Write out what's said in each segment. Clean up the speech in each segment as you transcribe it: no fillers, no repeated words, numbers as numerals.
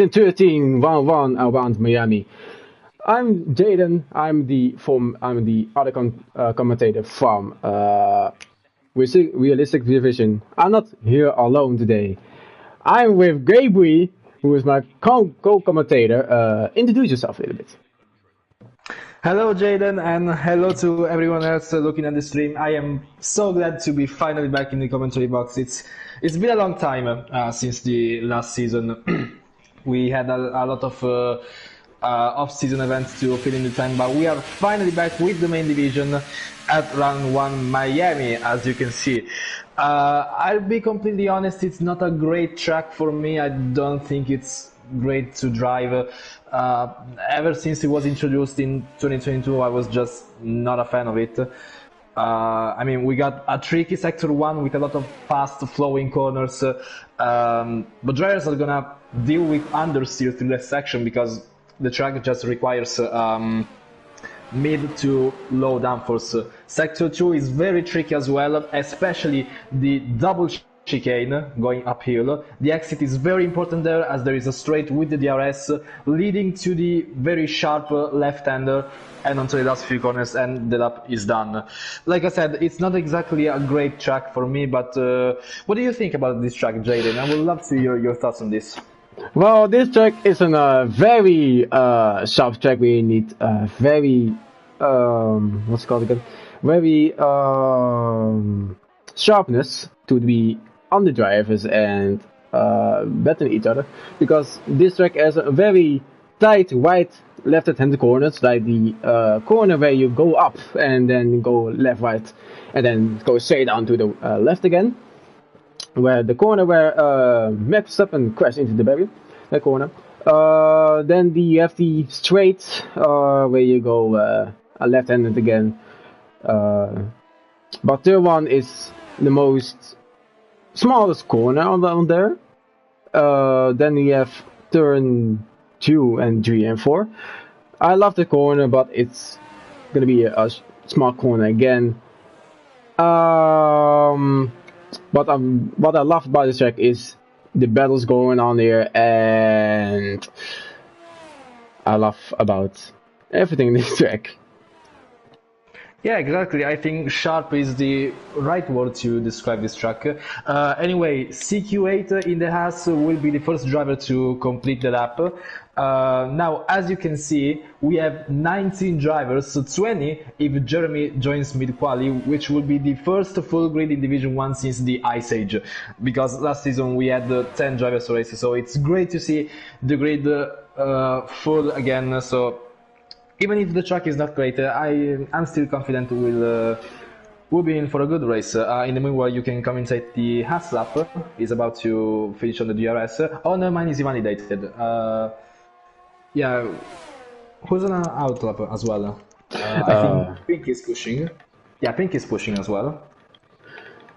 13 1-1 around Miami. I'm Jaden. I'm the other commentator from Realistic Division. I'm not here alone today. I'm with Gabriel, who is my co-commentator. Introduce yourself a little bit. Hello, Jaden, and hello to everyone else looking at the stream. I am so glad to be finally back in the commentary box. It's been a long time since the last season. We had a lot of off-season events to fill in the time, but we are finally back with the main division at round 1 Miami, as you can see. I'll be completely honest, it's not a great track for me. I don't think it's great to drive. Ever since it was introduced in 2022, I was just not a fan of it. I mean, we got a tricky sector 1 with a lot of fast flowing corners, but drivers are gonna deal with understeer through that section because the track just requires mid to low downforce. Sector 2 is very tricky as well, especially the double chicane going uphill. The exit is very important there as there is a straight with the DRS leading to the very sharp left-hander and onto the last few corners, and the lap is done. Like I said, it's not exactly a great track for me, but what do you think about this track, Jaden? I would love to hear your thoughts on this. Well, this track is a very sharp track. We need very what's it called again? Very sharpness to be on the drivers and better each other, because this track has a very tight right left-hand corners, like the corner where you go up and then go left right and then go straight down to the left again, where the corner where Max up and crash into the barrier, that corner. Then you have the straight where you go left-handed again, but third one is the most smallest corner on there. Then we have turn 2 and 3 and 4. I love the corner, but it's gonna be a small corner again. But what I love about this track is the battles going on here, and I love about everything in this track. Yeah, exactly. I think sharp is the right word to describe this track. Anyway, CQ8 in the house will be the first driver to complete the lap. Now, as you can see, we have 19 drivers, so 20 if Jeremy joins mid-quali, which will be the first full grid in Division 1 since the Ice Age, because last season we had 10 drivers to race, so it's great to see the grid full again. So even if the track is not great, I'm still confident we'll be in for a good race. In the meanwhile, you can commentate the Haas lap. Is about to finish on the DRS. Oh no, mine is invalidated. Yeah, who's on an out lap as well? I think Pink is pushing. Yeah, Pink is pushing as well.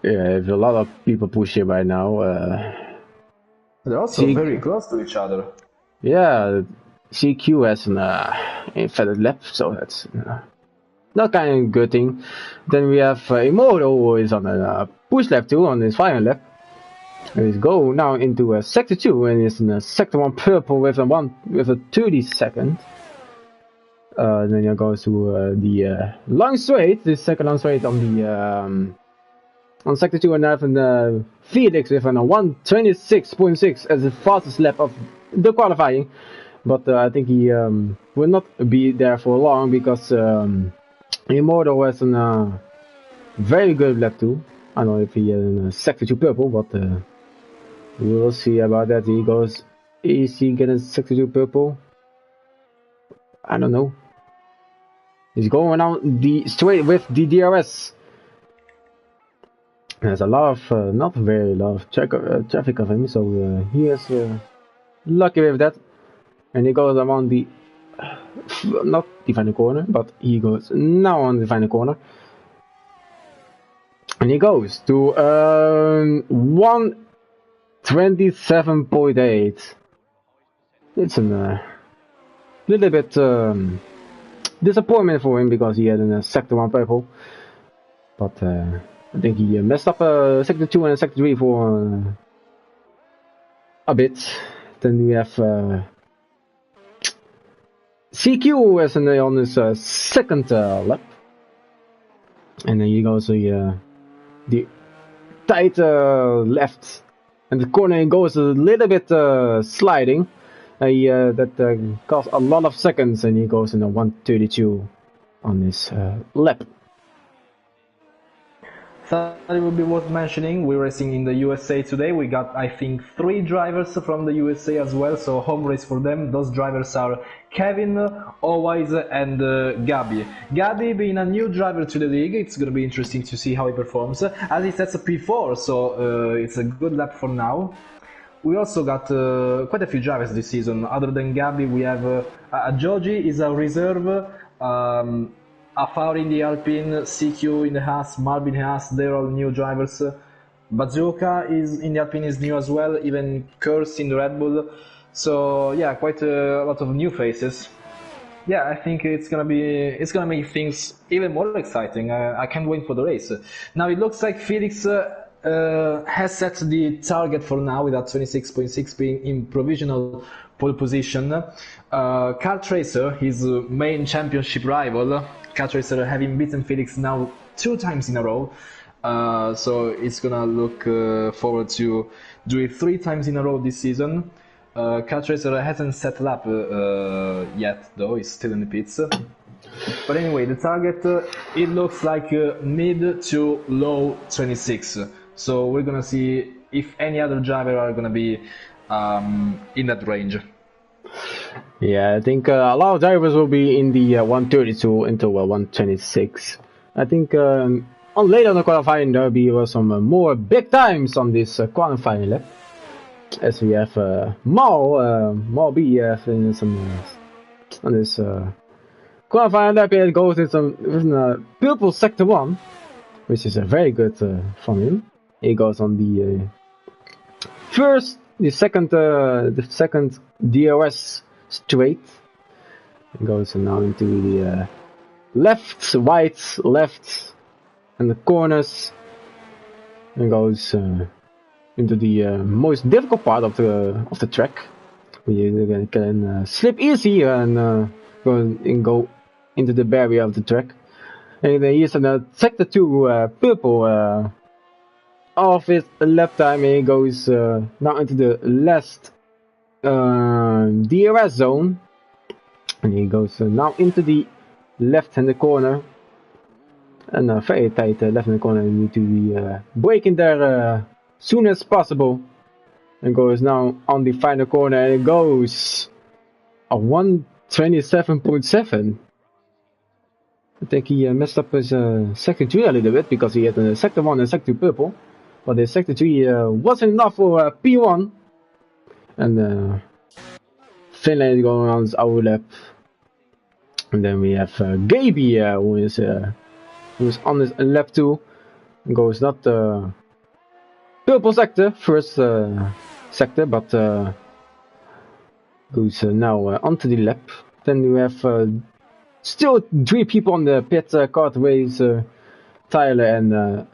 Yeah, there's a lot of people pushing right now. They're also very close to each other. Yeah, CQ has an invalid lap, so that's not kind of good thing. Then we have Immortal, who is on a push lap 2 on his final lap. And he's go now into sector 2, and he's in sector 1 purple with a 30 second. Then he goes to the long straight, the second long straight on the on sector 2, and have Felix with a 1:26.6 as the fastest lap of the qualifying. But I think he will not be there for long, because Immortal has a very good lap 2. I don't know if he has a sector 2 purple, but we will see about that. Is he getting sector 2 purple? I don't know. He's going on the straight with the DRS. There's a lot of, not very lot of traffic of him, so he is lucky with that. And he goes around the, not the final corner, but he goes now on the final corner. And he goes to 1:27.8. It's a little bit disappointment for him, because he had a sector 1 purple. But I think he messed up sector 2 and sector 3 for a bit. Then we have CQ is on his second lap, and then he goes the tight left, and the corner goes a little bit sliding. That costs a lot of seconds, and he goes in a 1:32 on his lap. Thought it would be worth mentioning, we're racing in the USA today. We got, I think, 3 drivers from the USA as well, so home race for them. Those drivers are Kevin, Always, and Gabi. Gabi being a new driver to the league, it's going to be interesting to see how he performs. As he sets a P4, so it's a good lap for now. We also got quite a few drivers this season. Other than Gabi, we have Joji is a reserve, Afar in the Alpine, CQ in the Haas, Marvin Haas, they're all new drivers. Bazooka is in the Alpine, is new as well, even Kurz in the Red Bull. So yeah, quite a lot of new faces. Yeah, I think it's gonna make things even more exciting. I can't wait for the race. Now it looks like Felix has set the target for now with that 26.6 being in provisional pole position. Car Tracer, his main championship rival, Car Tracer having beaten Felix now 2 times in a row, so it's gonna look forward to do it 3 times in a row this season. Car Tracer hasn't set up yet though, he's still in the pits. But anyway, the target it looks like mid to low 26. So we're gonna see if any other driver are gonna be in that range. Yeah, I think a lot of drivers will be in the 132 into 126. I think later on the qualifying there will be some more big times on this qualifying lap. As we have Mal B in some on this qualifying lap. It goes in purple sector 1, which is very good from him. He goes on the second DRS straight. It goes now into the left, and the corners, and goes into the most difficult part of the track. You can slip easy and go into the barrier of the track. And then he's in sector 2 purple of his lap time, and he goes now into the last DRS zone, and he goes now into the left-hand corner, and very tight left-hand corner. You need to be braking there soon as possible, and goes now on the final corner, and it goes a 127.7. I think he messed up his sector 3 a little bit, because he had sector 1 and sector 2 purple, but the sector 3 wasn't enough for P1. And Finland is going on his hour lap. And then we have Gaby, who is on his lap 2, and goes not purple sector, first sector, but goes now onto the lap. Then we have still 3 people on the pit card race, Tyler and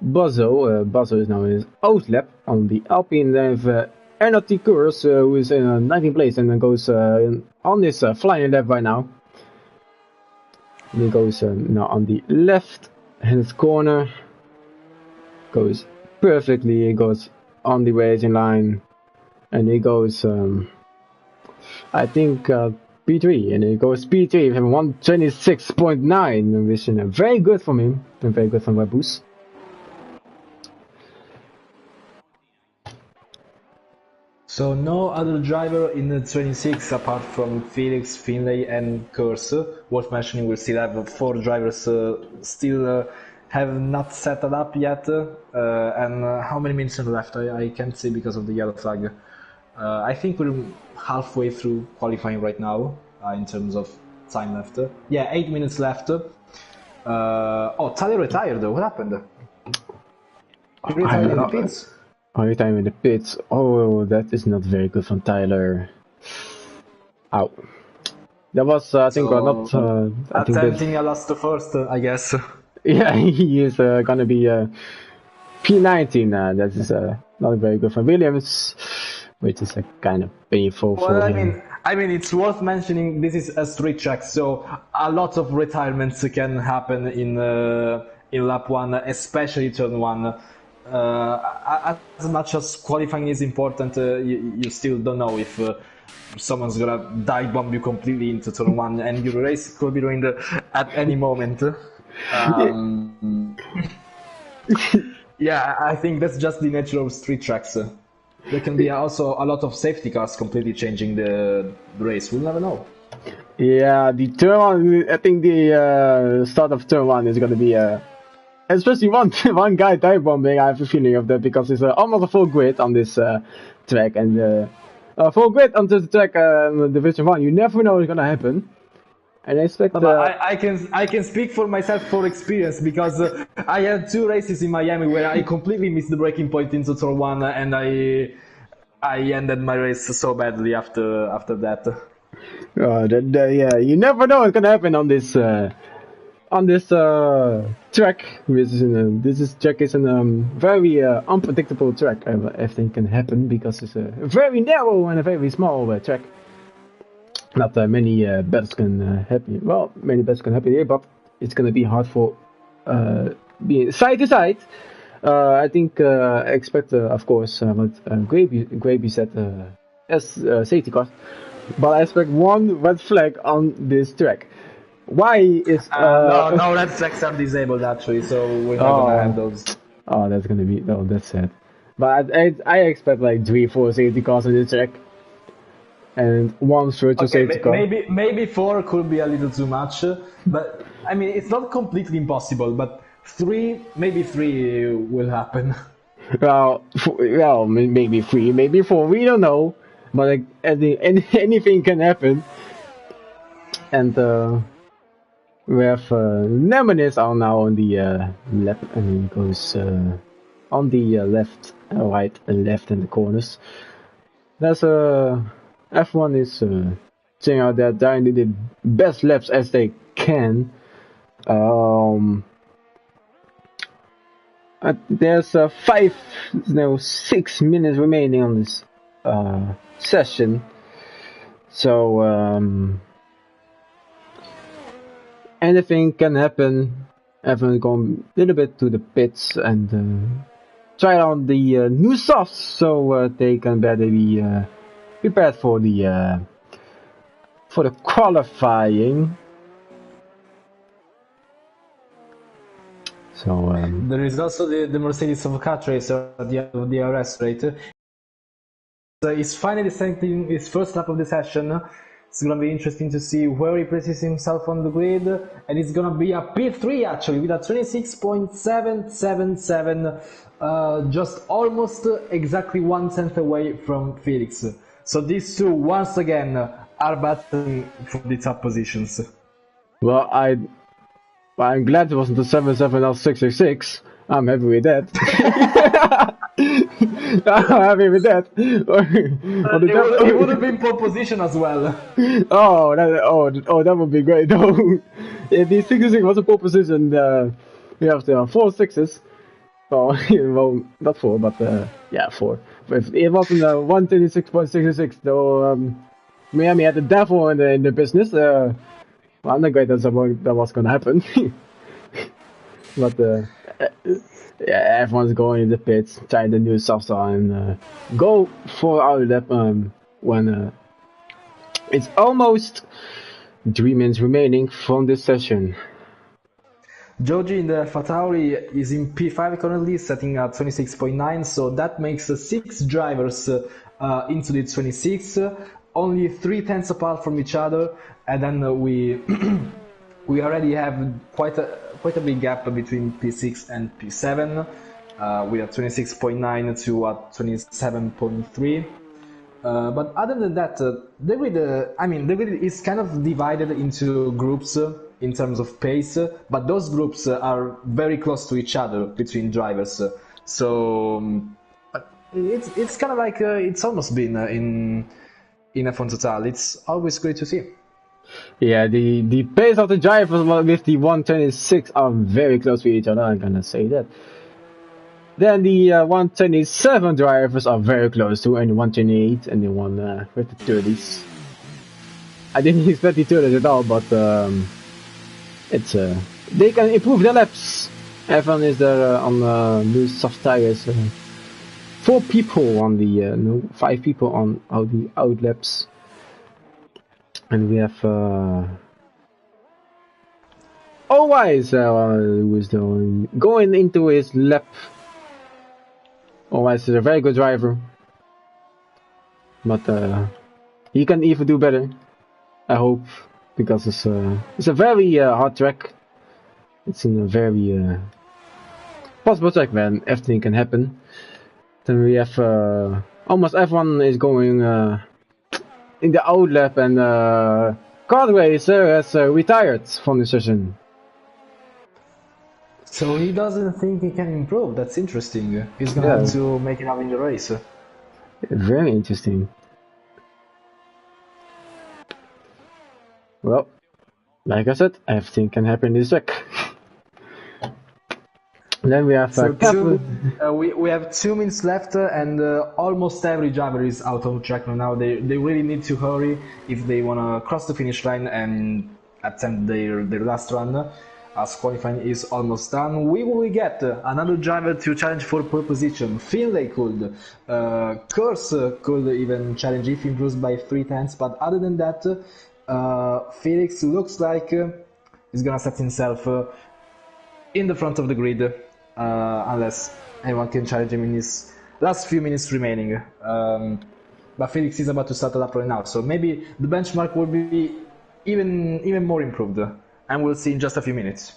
Buzzo. Buzzo is now in his old lap on the Alpine. Then we have Ernest Kurz, who is in 19th place, and then goes on this flying lap right now. And he goes now on the left hand corner, goes perfectly. He goes on the racing line, and he goes I think P3, and he goes P3 from 126.9, which is very good from him, and very good from Webus. So no other driver in the 26 apart from Felix, Finlay and Kurz. Worth mentioning, we'll still have 4 drivers still have not set it up yet. And how many minutes are left? I can't see because of the yellow flag. I think we're halfway through qualifying right now in terms of time left. Yeah, 8 minutes left. Oh, Tyler retired though. What happened? He retired in the pits. Every time in the pits. Oh, that is not very good from Tyler. Ow. That was, I think, not. Attempting a loss to first, I guess. Yeah, he is gonna be P19. That is not very good from Williams. which is kind of painful Well, for him. I mean, it's worth mentioning this is a street track, so a lot of retirements can happen in lap one, especially turn one. As much as qualifying is important, you still don't know if someone's gonna dive bomb you completely into turn one, and your race could be ruined at any moment. Yeah, I think that's just the nature of street tracks. There can be also a lot of safety cars completely changing the race. We'll never know. Yeah, the turn one. I think the start of turn one is gonna be especially one guy dive bombing. I have a feeling of that because it's almost a full grid on this track, and full grid onto the track Division 1. You never know what's gonna happen. And I expect. I can speak for myself for experience because I had 2 races in Miami where I completely missed the breaking point into turn one, and I ended my race so badly after that. Yeah, you never know what's gonna happen on this track. This track is a very unpredictable track. Everything can happen because it's a very narrow and a very small track. Not many battles can happen. Well, many battles can happen here, but it's gonna be hard for being side to side. I think I expect, of course, what Gravy said as safety cars, but I expect one red flag on this track. Why is no red flags are disabled actually, so we're not gonna have those. Oh, that's sad. But I expect like 3-4 safety cars on this track. And one virtual safety car. Maybe 4 could be a little too much, but I mean it's not completely impossible. But 3 will happen. Well, maybe 3, maybe 4. We don't know, but like, anything can happen. And we have Nemesis are now on the left, and he goes on the left, right, and left in the corners. There's F1 is saying out that they're doing the best laps as they can. There's 6 minutes remaining on this session. So anything can happen. Everyone going a little bit to the pits and try on the new softs so they can better be prepared for the qualifying. So there is also the Mercedes of Kart racer at the end of the DRS, right? So he's finally setting his first lap of the session. It's gonna be interesting to see where he places himself on the grid, and it's gonna be a P3 actually with a 26.777, just almost exactly 1 tenth away from Felix. So these two once again are battling for the top positions. Well, I'm glad it wasn't the 77 or 666. I'm happy with that. I'm happy with that. It would have been pole position as well. That would be great. Though, if the 66 was a pole position, we have the 4 6s. Oh, well, not 4, but 4. If it wasn't 126.66, though, Miami had the devil in the business. I'm not great that was gonna happen. But everyone's going in the pits, trying the new soft and go for our lap when it's almost 3 minutes remaining from this session. Joji in the Fatauri is in P5 currently, setting at 26.9, so that makes 6 drivers into the 26, only 3 tenths apart from each other, and then we we already have quite a big gap between P6 and P7. We are 26.9 to 27.3. But other than that, the grid is kind of divided into groups in terms of pace, but those groups are very close to each other between drivers. So it's kind of like it's almost been in F1Total. It's always great to see. Yeah, the pace of the drivers with the 126 are very close to each other. I'm gonna say that. Then the 127 drivers are very close to, and 128 and the one with the 30s. I didn't expect the 30s at all, but it's they can improve their laps. F1 is there on new soft tires. 4 people on the no, 5 people on the out laps, and we have Always who is going into his lap. Always is a very good driver, but he can even do better. I hope, because it's a very hard track. It's in a very possible track where everything can happen. Then we have almost everyone is going in the out lap, and Kart Racer has retired from the session. So he doesn't think he can improve. That's interesting. He's gonna have to make it up in the race. Very interesting. Well, like I said, everything can happen in this track. Then we have we have 2 minutes left, and almost every driver is out of track now. They really need to hurry if they wanna cross the finish line and attempt their last run, as qualifying is almost done. We will get another driver to challenge for pole position. Finlay could, Kurse could even challenge if he improves by 3 times, but other than that, Felix looks like he's gonna set himself in the front of the grid, unless anyone can challenge him in his last few minutes remaining. But Felix is about to start a lap right now, so maybe the benchmark will be even more improved, and we'll see in just a few minutes.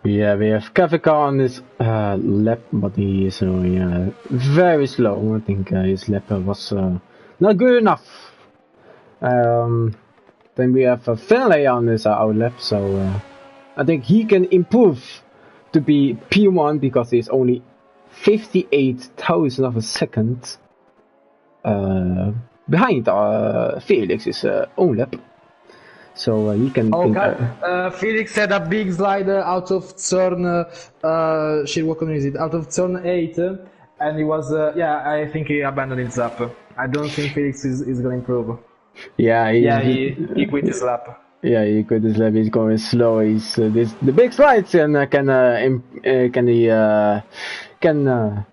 Yeah, we have Kavika on his lap, but he is very slow. I think his lap was not good enough. Then we have Finlay on his out lap, so I think he can improve to be P1, because he's only 58,000 of a second behind Felix's own lap. So he can. Felix had a big slider out of turn. Out of turn 8, and he was. I think he abandoned his lap. I don't think Felix is going to improve. Yeah, he quit his lap. Yeah, he quit his lap. He's going slow. He's the big slides, and can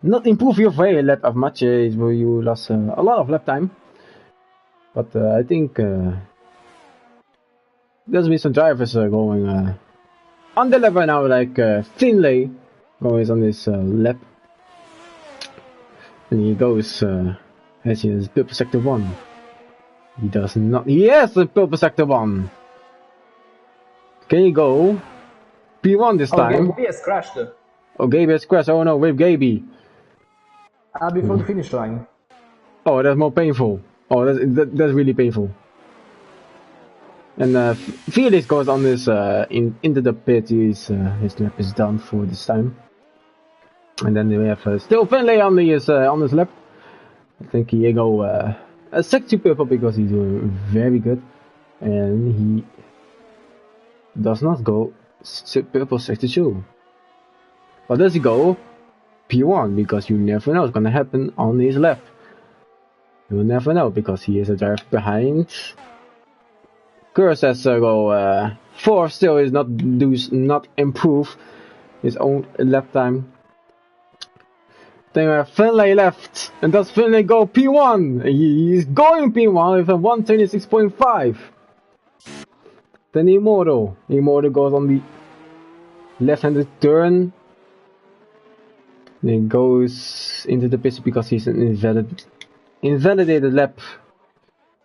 not improve your very lap as much. You lost a lot of lap time. But I think there's been some drivers going on the lap right now, like Finlay going on his lap, and he goes as he has purple sector 1. He does not. He has a purple sector 1. Can he go P1 this time? Gaby has crashed. Oh, Gaby has crashed. Oh no, with Gaby. Before the finish line. Oh, that's more painful. Oh, that's really painful. And Felix goes on this into the pit. His lap is done for this time. And then we have still Finlay on his lap. I think he go a sector purple because he's doing very good, and he does not go purple sector 2. But does he go P1? Because you never know what's gonna happen on his lap. You will never know, because he is a driver behind. Kurse has to go 4 still, is not improve his own lap time. Then we have Finlay left, and does Finlay go P1? He's going P1 with a 126.5. Then Immortal goes on the left-handed turn. Then he goes into the pits because he's an invalidated lap.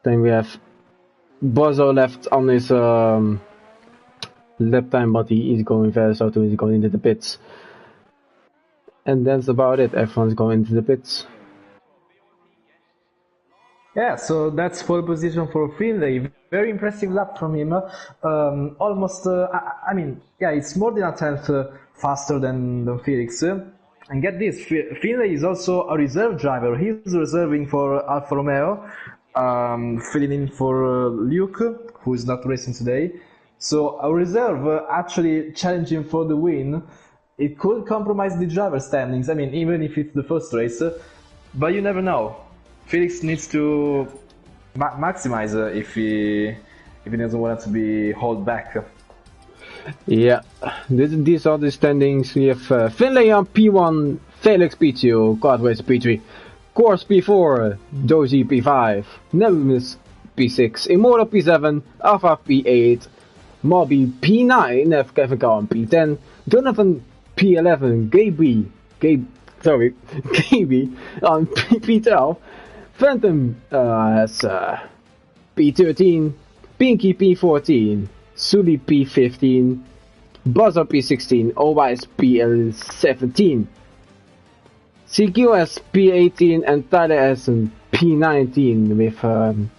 Then we have Bozo left on his lap time, but he is going very slow, so he's going into the pits. And that's about it. Everyone's going into the pits. Yeah, so that's pole position for Finlay. Very impressive lap from him. Almost, it's more than a tenth faster than Felix. And get this, Finlay is also a reserve driver. He's reserving for Alfa Romeo, filling in for Luke, who is not racing today. So a reserve actually challenging for the win. it could compromise the driver standings. I mean, even if it's the first race, but you never know. Felix needs to maximize if he doesn't want to be held back. Yeah, these are the standings. We have Finlay on P1, Felix P2, Cartways P3, Course P4, Dozy P5, Nebulis P6, Immortal P7, Alpha P8, Mobby P9, have Kevin on P10, Donovan P11, Gaby on P12, Phantom has P13, Pinky P14, Sully P15, Buzzer P16, Owise P17, CQS P18, and Tyler has P19 with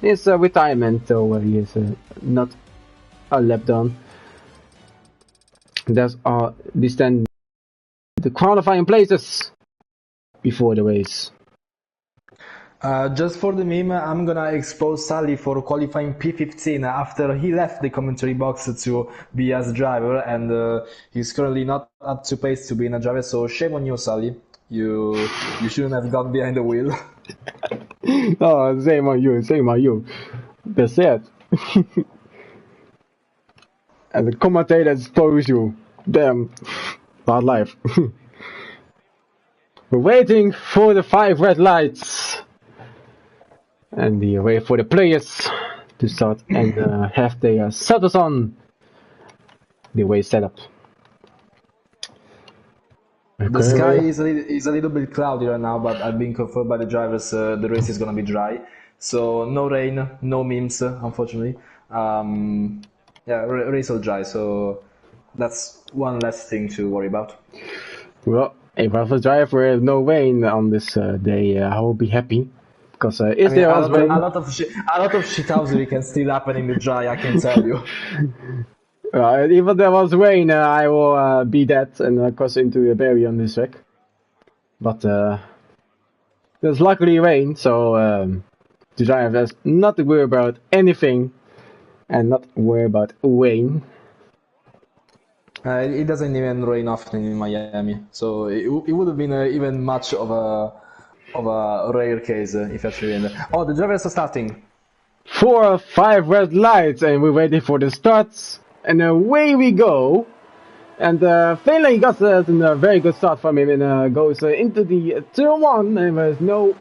his retirement, so he is not a lap done. That's all the qualifying places before the race. Just for the meme, I'm gonna expose Sully for qualifying P15 after he left the commentary box to be as driver, and he's currently not up to pace to be in a driver, so shame on you, Sully. You shouldn't have gone behind the wheel. Oh, shame on you. That's it. And the commentator exposed you. Damn. Bad life. We're waiting for the 5 red lights. And we wait for the players to start and have their settles on the race setup. The sky is a little bit cloudy right now, but I've been confirmed by the drivers the race is gonna be dry. So no rain, no memes, unfortunately. Yeah, race will dry, so that's one less thing to worry about. Well, if I was a driver with no rain on this day, I will be happy. Because if there was rain... A lot of shithousery can still happen in the dry, I can tell you. If there was rain, I will be dead and cross into a barrier on this track. But there's luckily rain, so the driver has not to worry about anything and not worry about rain. It doesn't even rain often in Miami, so it would have been even much of a rare case if actually in there. Oh, the drivers are starting. 4 or 5 red lights, and we're waiting for the starts. And away we go. And Finlay got a very good start from him and goes into the turn 1, and there's no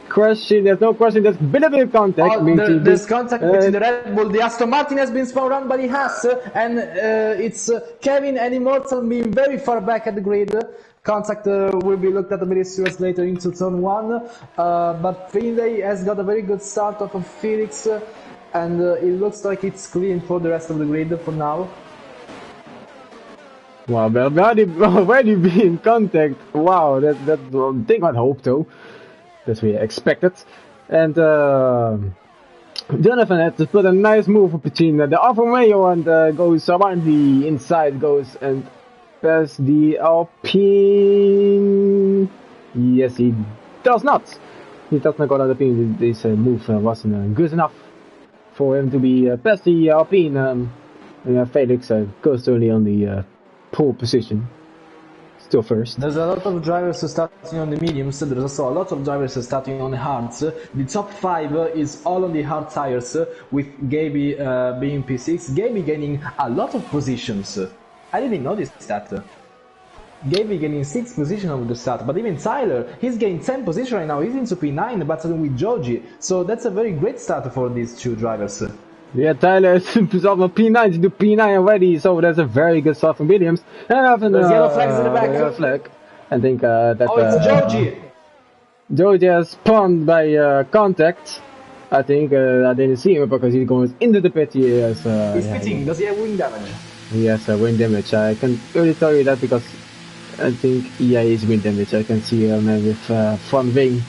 question. There's no question. There's a bit of contact. Oh, there's contact between the Red Bull. The Aston Martin has been spun around by the Haas, and it's Kevin and Immortal being very far back at the grid. Contact will be looked at a bit serious later into turn 1, but Finlay has got a very good start off of Felix, and it looks like it's clean for the rest of the grid for now. Wow, they're already be in contact. Wow, that's one thing I hope though. That we expected. And Jonathan had to put a nice move between the Alfa Romeo and goes around the inside, goes and past the Alpine. Yes, he does not. He does not go to the Alpine. This move wasn't good enough for him to be past the Alpine. And Felix goes only on the pole position. Still first. There's a lot of drivers starting on the mediums, there's also a lot of drivers starting on the hards. The top 5 is all on the hard tires, with Gaby being P6. Gaby gaining a lot of positions. I didn't notice that. Gaby gaining 6 positions over the start, but even Tyler, he's gained 10 positions right now, he's into P9 battling with Georgie, so that's a very great start for these 2 drivers. Yeah, Tyler is from P9 to P9 already, so that's a very good start from Williams. And there's yellow flags in the back. Yellow flag. I think that. Oh, it's Georgie! Georgie has spawned by contact. I think I didn't see him because he goes into the pit. He has, he's pitting. Does he have wing damage? He has wind damage. I can only tell you that because I think he's wind damage. I can see him with front wing.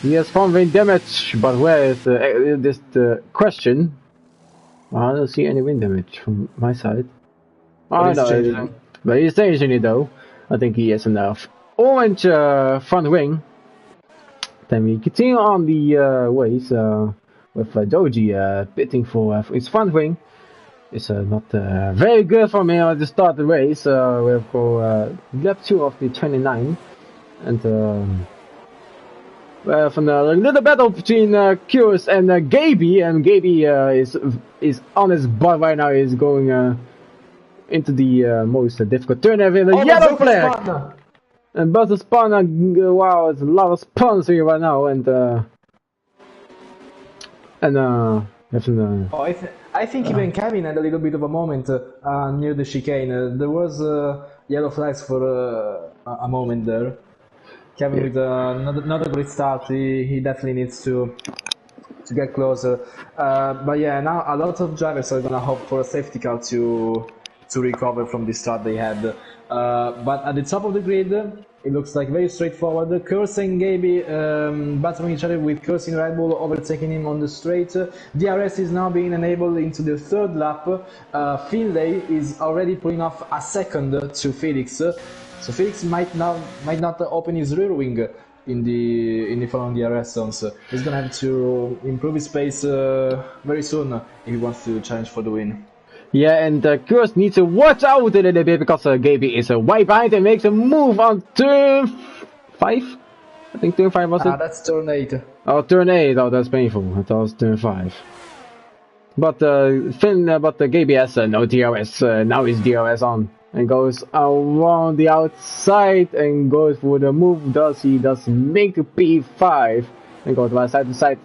He has front wing damage, but where is this the question? I don't see any wind damage from my side. Oh, no, but he's changing it though. I think he has enough orange front wing. Then we continue on the ways with Doji pitting for his front wing. is not very good for me at the start of the race. We'll go lap 2 of the 29, and from a little battle between Curious and Gaby, and Gaby is on his butt right now. He's going into the most difficult turn ever in the yellow flag. And Buzzer Spawner, wow, it's a lot of spawns here right now, and I think even Kevin had a little bit of a moment near the chicane. There was yellow flags for a moment there. Kevin with not a great start. He definitely needs to get closer. But yeah, now a lot of drivers are gonna hope for a safety car to recover from the start they had. But at the top of the grid, it looks like very straightforward. Curse and Gaby battling each other, with Curse in Red Bull overtaking him on the straight. DRS is now being enabled into the third lap. Finlay is already pulling off a second to Felix. So Felix might not open his rear wing in the following DRS zones. He's gonna have to improve his pace very soon if he wants to challenge for the win. Yeah, and Curse needs to watch out a little bit because Gaby is way behind and makes a move on turn 5. I think turn 5 was it? That's turn 8. Oh, turn 8. Oh, that's painful. I thought it was turn 5. But Gaby has no DRS. Now his DRS on and goes around the outside and goes for the move. He does make the P5 and goes right side to side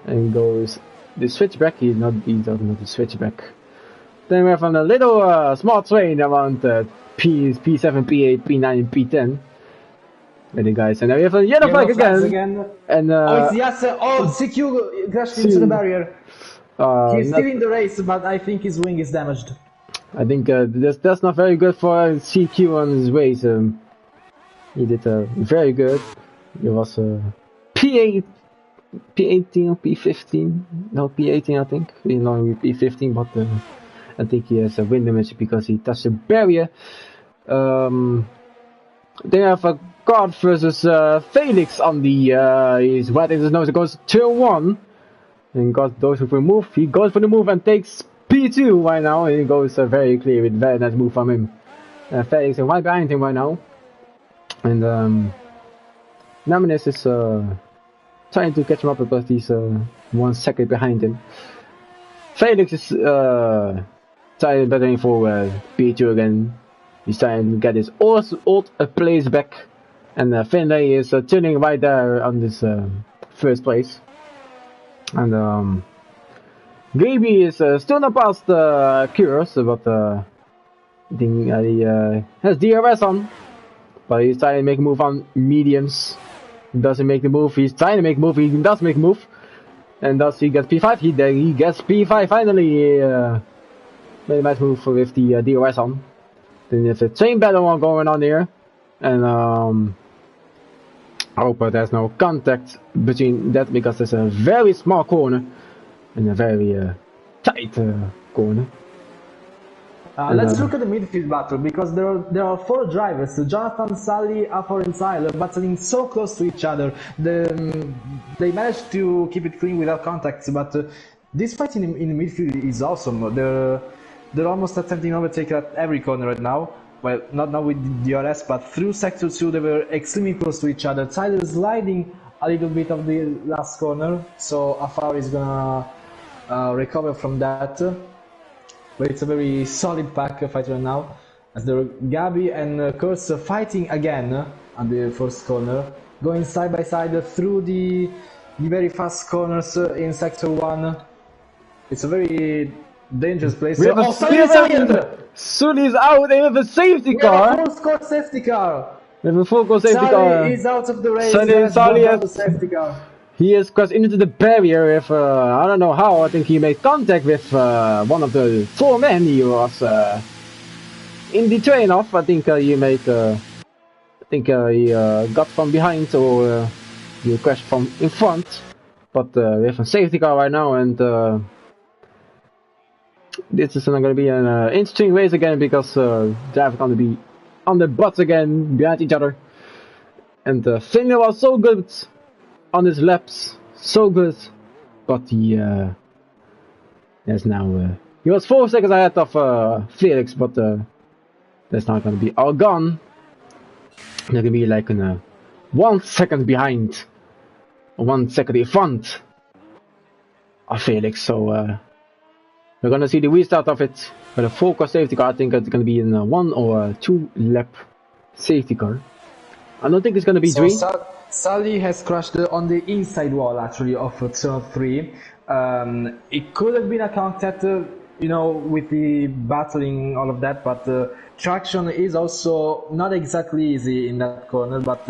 and goes the switchback. He doesn't know the switchback. Then we have a little small train around P7, P8, P9, and P10. With the guys, and then we have a yellow flag again. And it's Yasser. Oh, CQ crashed into the barrier. He's still in the race, but I think his wing is damaged. I think that's not very good for CQ on his race. He did very good. He was P8, P18 or P15? No, P18 I think. He's not P15, but I think he has a wind damage because he touched the barrier. Then we have a Card versus Felix on the he's wetting his nose. It goes turn 1 and got those who move. He goes for the move and takes P2 right now, and he goes very clear with very nice move from him. Felix is right behind him right now, and Naminis is trying to catch him up because he's 1 second behind him. Felix is trying battling for P2 again. He's trying to get his old place back, and Finlay is turning right there on this first place. And Gaby is still not past Curious, but I think he has DRS on, but he's trying to make a move on mediums. He doesn't make the move. He's trying to make a move. He does make a move, and thus he gets P5. He gets P5 finally. He made a nice move with the DRS on. Then there's a train battle going on here, and I hope there's no contact between that because there's a very small corner and a very tight corner. Let's look at the midfield battle, because there are 4 drivers, Jonathan, Sally, Afor and Tyler, battling so close to each other. They managed to keep it clean without contacts, but this fight in the midfield is awesome. They're almost attempting overtake at every corner right now. Well, not now with DRS, but through Sector 2 they were extremely close to each other. Tyler is sliding a little bit of the last corner, so Afar is gonna recover from that. But it's a very solid pack fight right now, as there are Gaby and Curse fighting again at the first corner, going side by side through the very fast corners in Sector 1. It's a very dangerous place. Sully's out. They have a safety car. Full score safety car. They have a full score safety car. Is out of the race. Sully has the safety car. He has crossed into the barrier with I don't know how. I think he made contact with one of the 4 men. He was in the train off. I think he made. I think he got from behind, or he crashed from in front. But we have a safety car right now, and this is going to be an interesting race again, because drivers are going to be on the butts again behind each other. And Finlay was so good on his laps, so good, but he has now He was 4 seconds ahead of Felix, but that's not gonna be all gone. They're gonna be like in 1 second behind, 1 second in front of Felix. So we're gonna see the restart of it. But a full car safety car, I think it's gonna be in a 1 or 2 lap safety car. I don't think it's gonna be 3. Sully has crashed on the inside wall actually of turn 3. It could have been accounted, you know, with the battling all of that, but traction is also not exactly easy in that corner. But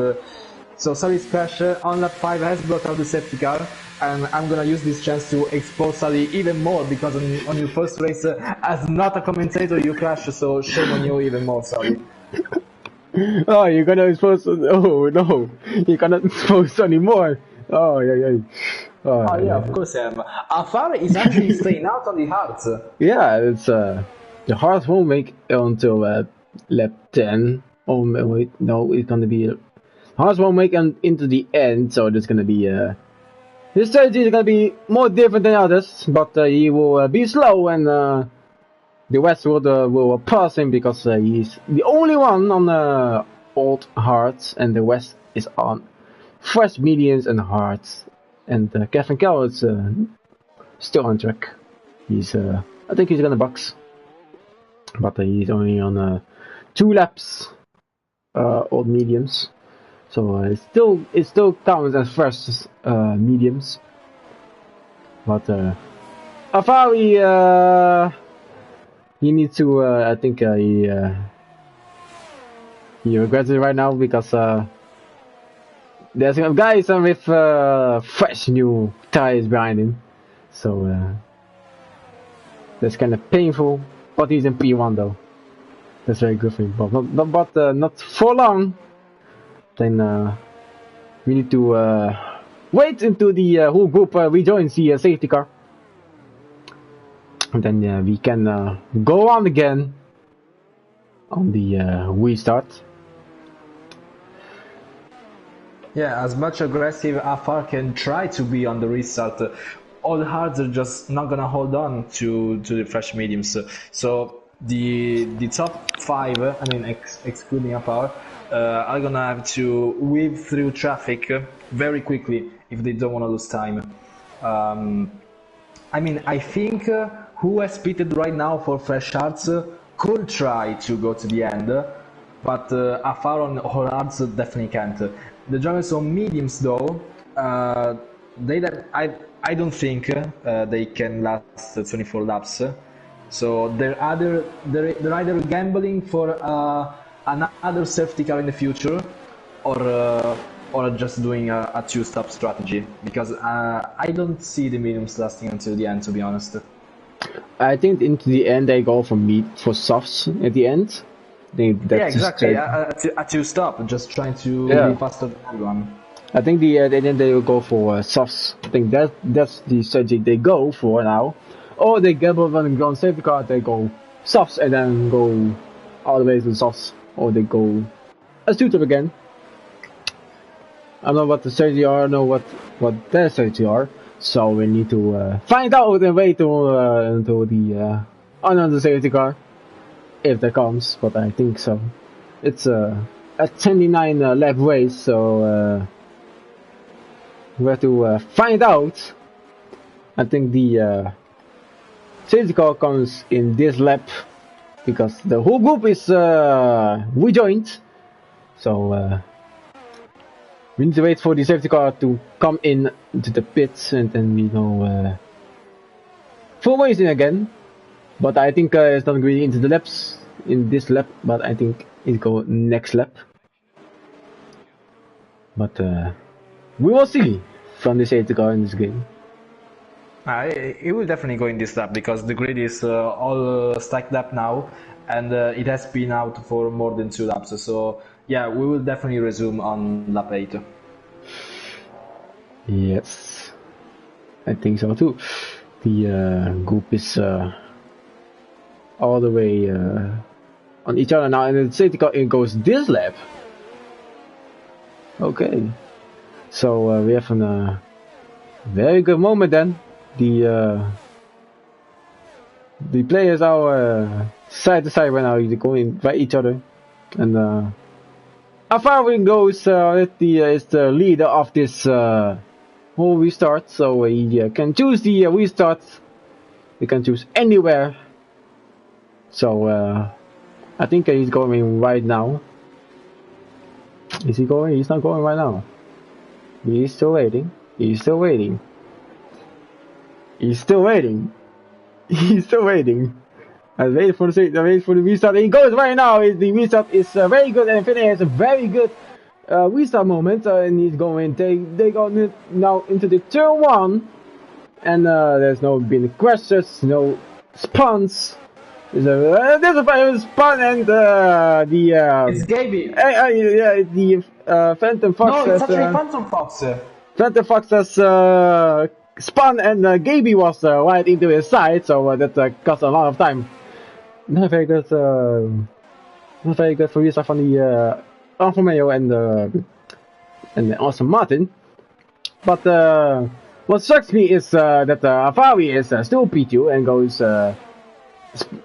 so Sully's crash on lap 5 has brought out the safety car, and I'm gonna use this chance to expose Sully even more, because on your first race as not a commentator you crash, so shame on you even more, Sully. Oh, you're gonna expose. Oh no, you cannot expose anymore. Oh yeah. Oh yeah, of course I am. Afar is actually staying out on the hards. Yeah, it's the hards won't make until lap 10. Oh wait, no, it's gonna be hards won't make into the end, so there's gonna be his strategy is gonna be more different than others, but he will be slow, and the West will pass him because he's the only one on old hards, and the West is on fresh mediums and hards. And Kevin Kell is still on track. He's I think he's gonna box, but he's only on 2 laps old mediums, so it still counts as fresh mediums. But Afari he needs to I think he regrets it right now, because there's guys with fresh new tires behind him, so that's kind of painful. But he's in P1 though. That's very good for him, but not for long. Then we need to wait until the whole group rejoins the safety car, and then we can go on again on the restart. Yeah, as much aggressive Afar can try to be on the restart, all the hards are just not gonna hold on to the fresh mediums. So the top 5, I mean excluding Afar, are gonna have to weave through traffic very quickly if they don't want to lose time. I mean, I think who has pitted right now for fresh hards could try to go to the end, but Afar on hards definitely can't. The drivers on mediums though, I don't think they can last 24 laps. So they're either gambling for another safety car in the future, or just doing a 2-stop strategy, because I don't see the mediums lasting until the end, to be honest. I think into the end they go for softs at the end. Yeah, exactly. A 2-stop, just trying to be faster than everyone. I think then they will go for softs. I think that's the strategy they go for now. Or they gamble when they go on safety car, they go softs and then go all the way to softs, or they go a 2-stop again. I don't know what the strategy are, I know what their strategy are. So we need to find out and wait until the another safety car, if that comes, but I think so. It's a 29 lap race, so we have to find out. I think the safety car comes in this lap, because the whole group is rejoined. So we need to wait for the safety car to come in to the pits, and then we go full racing again. But I think it's not going into the laps in this lap, but I think it go next lap. But we will see from the safety car in this game. It will definitely go in this lap, because the grid is all stacked up now, and it has been out for more than 2 laps. So yeah, we will definitely resume on lap 8. Yes, I think so too. The group is all the way on each other now, and the safety car goes this lap. Okay, so we have a very good moment then. The The players are side to side right now, they're going by each other. And Alfaro goes is the leader of this whole restart, so he can choose the restart. He can choose anywhere. So I think he's going right now. Is he going? He's not going right now. He's still waiting. He's still waiting. He's still waiting. He's still waiting. I wait for the restart. He goes right now. The restart is very good, and Infinity has a very good restart moment. And he's going. They go now into the turn 1, and there's no been crashes, no spawns. There's a spun, and it's Gaby. Yeah, the Phantom Fox. No, it's actually Phantom Fox. Phantom Fox has spun, and Gaby was right into his side, so that cost a lot of time. Not very good. Not very good for restart from the Alfa Romeo and Aston Martin. But what sucks me is that Alfari is still P2 and goes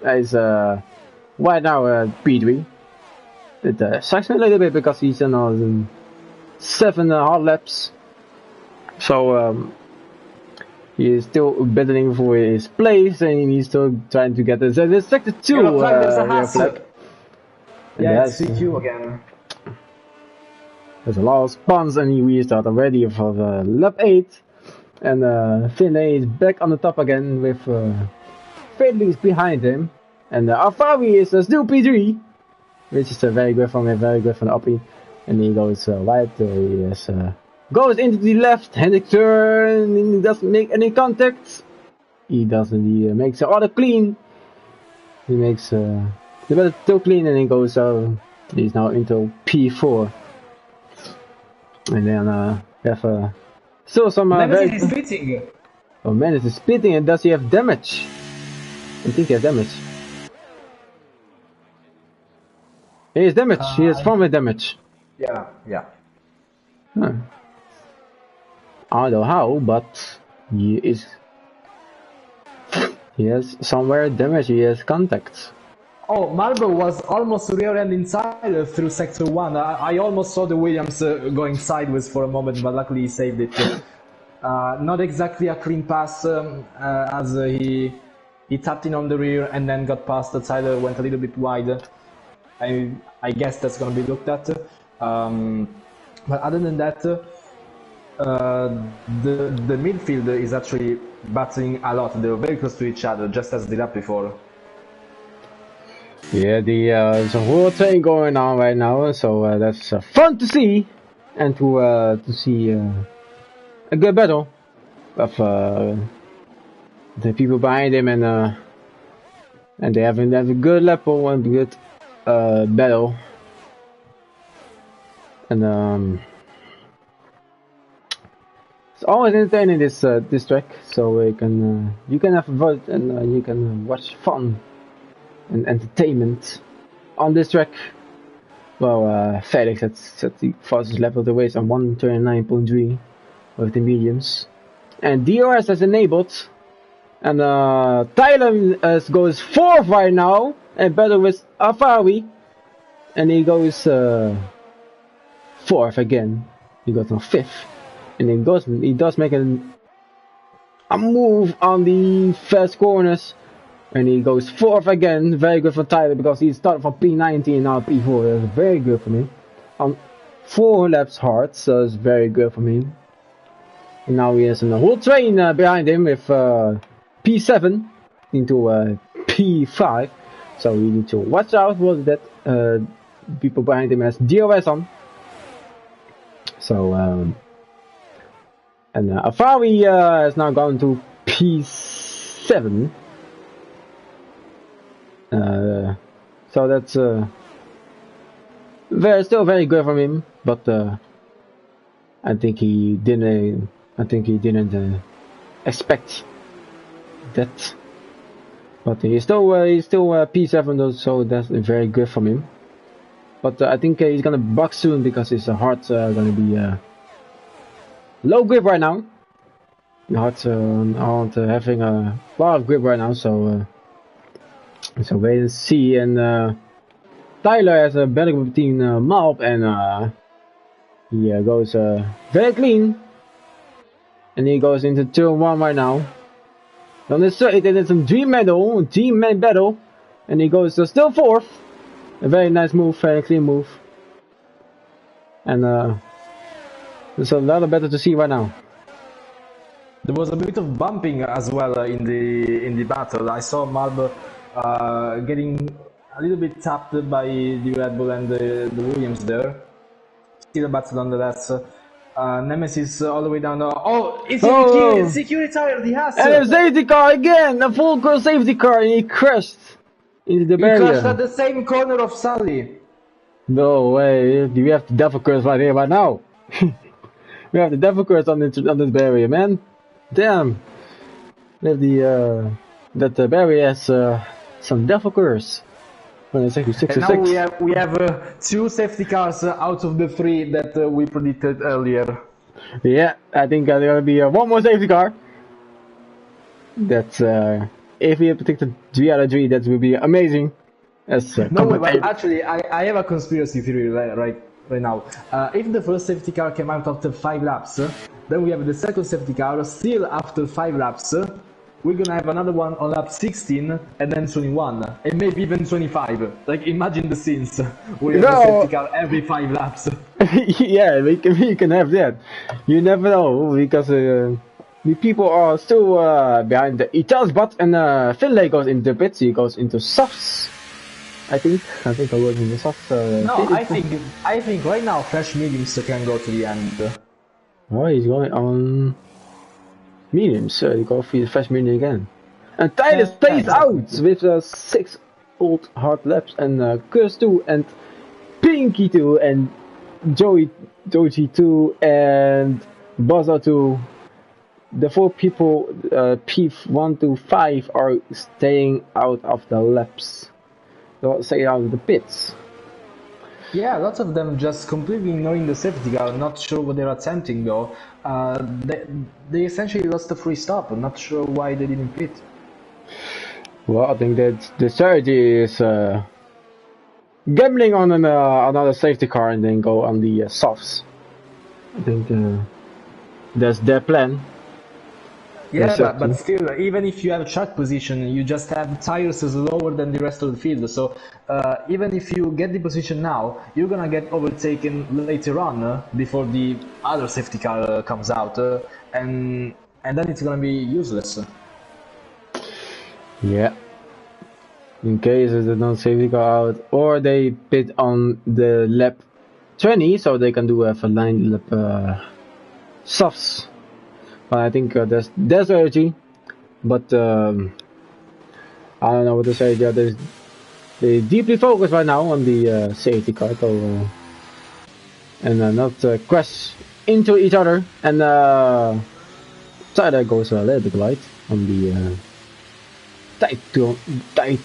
is right now P3. It sucks me a little bit because he's in 7 hard laps. So he is still battling for his place, and he's still trying to get this. There's sector 2. Yeah, it's CQ again. There's a lot of spawns, and he restarted already for lap 8. And Finlay is back on the top again with Felix behind him. And Alfari is still P3, which is very good from him, very good from Uppy. And he goes right, goes into the left-handed turn, and he doesn't make any contact. He doesn't, he makes the auto clean. He makes the better toe clean, and he goes, he's now into P4. And then we have still some Mendes is spitting. Oh, Mendes is spitting, and does he have damage? I think he has damage. He has damage, he has forward damage. Yeah. Huh. I don't know how, but he has somewhere damage, he has contacts. Oh, Marlboro was almost rear-end inside through sector 1. I almost saw the Williams going sideways for a moment, but luckily he saved it. Not exactly a clean pass as he tapped in on the rear and then got past the Tyler, went a little bit wide. I guess that's going to be looked at. But other than that, the midfield is actually battling a lot. They're very close to each other, just as the lap before. Yeah, there's a whole thing going on right now, so that's fun to see, and to see a good battle of the people behind him, and they have a good level and good battle, and it's always entertaining this track, so you can have a vote and you can watch fun and entertainment on this track. Well, Felix set the fastest lap of the race on 1:29.3 with the mediums, and DRS has enabled, and Tyler goes 4th right now and battle with Alfari, and he goes 4th again. He goes on 5th, and he does make a move on the fast corners. And he goes 4th again, very good for Tyler because he started from P19 and now P4. That's very good for me. On 4 laps hard, so it's very good for me. And now he has a whole train behind him with P7 into P5. So we need to watch out for that people behind him has DRS on. So and Alfari has now gone to P7. So that's still very good from him, but I think he didn't expect that. But he's still P7 though, so that's very good from him. But I think he's gonna box soon because his heart's gonna be low grip right now. The hearts aren't having a lot of grip right now, so. So wait and see. And Tyler has a battle between Malp and he goes very clean. And he goes into turn 1 right now. On the straight, it is a dream man battle. And he goes still 4th. A very nice move, very clean move. And there's a lot of better to see right now. There was a bit of bumping as well in the battle. I saw Malb getting a little bit tapped by the Red Bull and the Williams there. Still a battle nonetheless. Nemesis all the way down. Oh, it's security tire. He has. And a safety car again, a full cross safety car, and he crashed into the barrier. He crashed at the same corner of Sully. No way, we have the devil curse right here, right now. We have the devil curse on this barrier, man. Damn. We have that barrier has some devil curse. When it's actually 6 and now we have 2 safety cars out of the 3 that we predicted earlier. Yeah, I think there's gonna be one more safety car. That's if we predicted 3 out of 3, that would be amazing. No, but actually, I have a conspiracy theory right now. If the first safety car came out after 5 laps, then we have the second safety car still after 5 laps. We're gonna have another one on lap 16 and then 21 and maybe even 25. Like, imagine the scenes. We have a safety car every 5 laps. Yeah, we can have that. You never know, because the people are still behind the Ital's butt, and Finlay goes into pits. He goes into softs. I think I was in the softs. No, I think right now fresh mediums can go to the end. Oh, he's going on mediums. He goes for the fresh medium again. And Tyler stays out with 6 old hard laps, and Curse 2 and Pinky 2 and Joji 2 and Buzzer 2. The 4 people, P1 to 5, are staying out of the laps. They'll stay out of the pits. Yeah, lots of them just completely ignoring the safety car, not sure what they're attempting though. They essentially lost the free stop, I'm not sure why they didn't pit. Well, I think that the strategy is gambling on another safety car and then go on the softs. I think that's their plan. Yeah, but still, even if you have track position, you just have tires lower than the rest of the field. So even if you get the position now, you're gonna get overtaken later on before the other safety car comes out, and then it's gonna be useless. Yeah. In case there's no safety car out, or they pit on the lap 20, so they can do a 9 lap softs. But I think there's strategy, but I don't know what to say. They deeply focus right now on the safety car, so, and not crash into each other. And Tyler goes a little bit light on the tight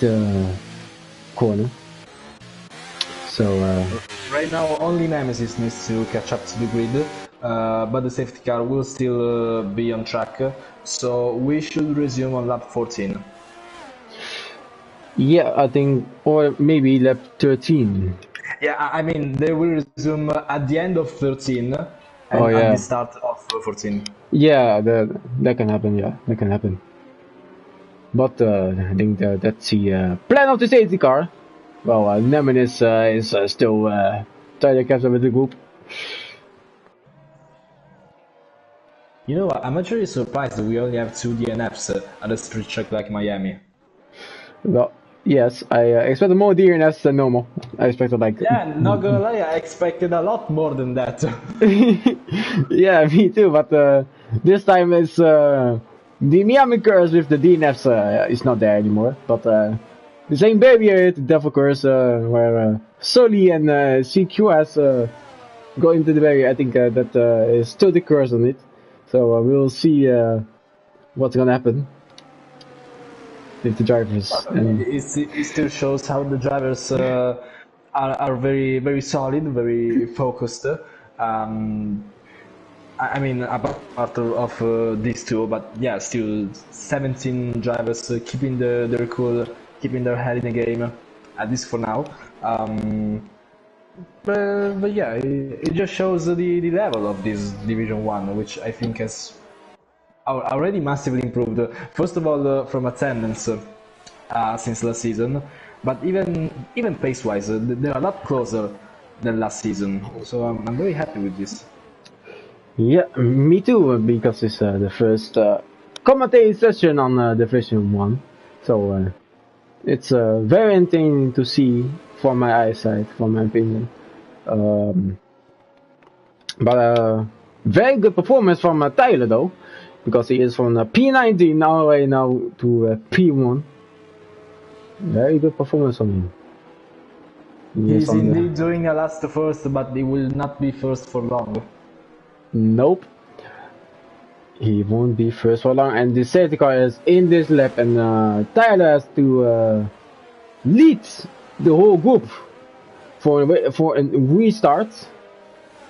corner. So right now only Nemesis needs to catch up to the grid. But the safety car will still be on track, so we should resume on lap 14. Yeah, I think, or maybe lap 13. Yeah, I mean, they will resume at the end of 13 and at the start of 14. Yeah, that can happen, yeah, that can happen. But I think that's the plan of the safety car. Well, Nemesis is still trying to catch up with the group. You know what, I'm actually surprised that we only have 2 DNFs at a street track like Miami. Well, yes, I expected more DNFs than normal. I expected like... Yeah, not gonna lie, I expected a lot more than that. Yeah, me too, but this time it's... the Miami curse with the DNFs is not there anymore, but the same barrier, the devil curse, where Sully and CQS go into the barrier. I think that is still the curse on it. So we'll see what's gonna happen with the drivers. It still shows how the drivers are very, very solid, very focused. I mean, apart of these two, but yeah, still 17 drivers keeping their cool, keeping their head in the game, at least for now. But yeah, it just shows the level of this Division 1, which I think has already massively improved. First of all, from attendance since last season, but even pace-wise, they're a lot closer than last season. So I'm very happy with this. Yeah, me too, because it's the first commentating session on Division 1. So it's very entertaining to see for my eyesight, for my opinion. But very good performance from Tyler though, because he is from P19 all the way now to P1. Very good performance from him. He's indeed doing a last first, but he will not be first for long. Nope. He won't be first for long, and the safety car is in this lap, and Tyler has to lead the whole group for a restart.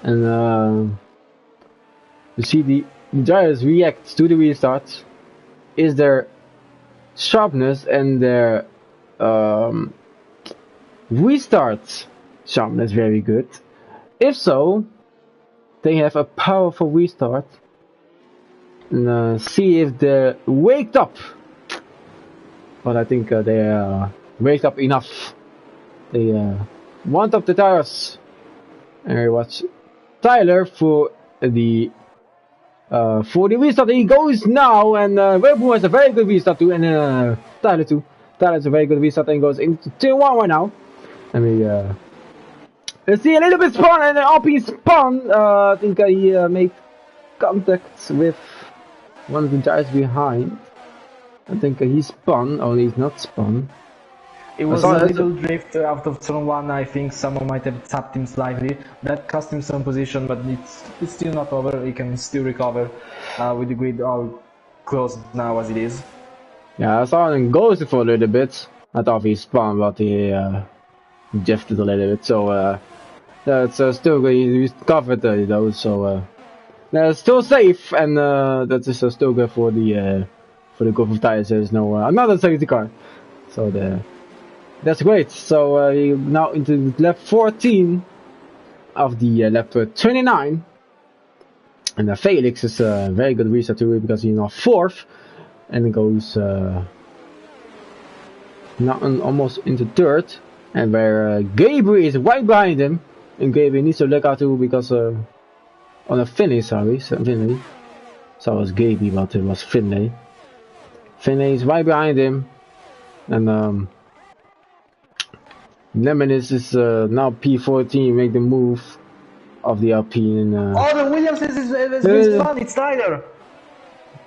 And you see the drivers react to the restart. Is their sharpness and their restart sharpness very good? If so, they have a powerful restart. And see if they're waked up. But I think they are waked up enough. They want up the tires. And we watch Tyler for the restart. He goes now, and Red Bull has a very good restart too, and Tyler too. Tyler's a very good restart and goes into turn 1 right now. And we see a little bit spun, and Alpine spun. I think he made contact with one of the guys behind. I think he spun, or he's not spun. It was a little drift out of turn 1. I think someone might have tapped him slightly. That cost him some position, but it's still not over. He can still recover with the grid all closed now as it is. Yeah, I saw him ghosted for a little bit. I thought he spun, but he drifted a little bit. So that's still good. He covered though, so that's still safe, and that is still good for the group of tires. There's no another safety car, so that's great. So now into lap 14 of the lap 29, and Felix is a very good restart too, because he's now 4th, and goes now almost into 3rd, and where Gabriel is right behind him, and Gabriel needs to look out too, because on a Finlay, sorry, Finlay. So it was Gabriel, but it was Finlay. Finlay is right behind him, and Nemesis is now P14, make the move of the Alpine. Oh, the Williams has been spun, it's Tyler!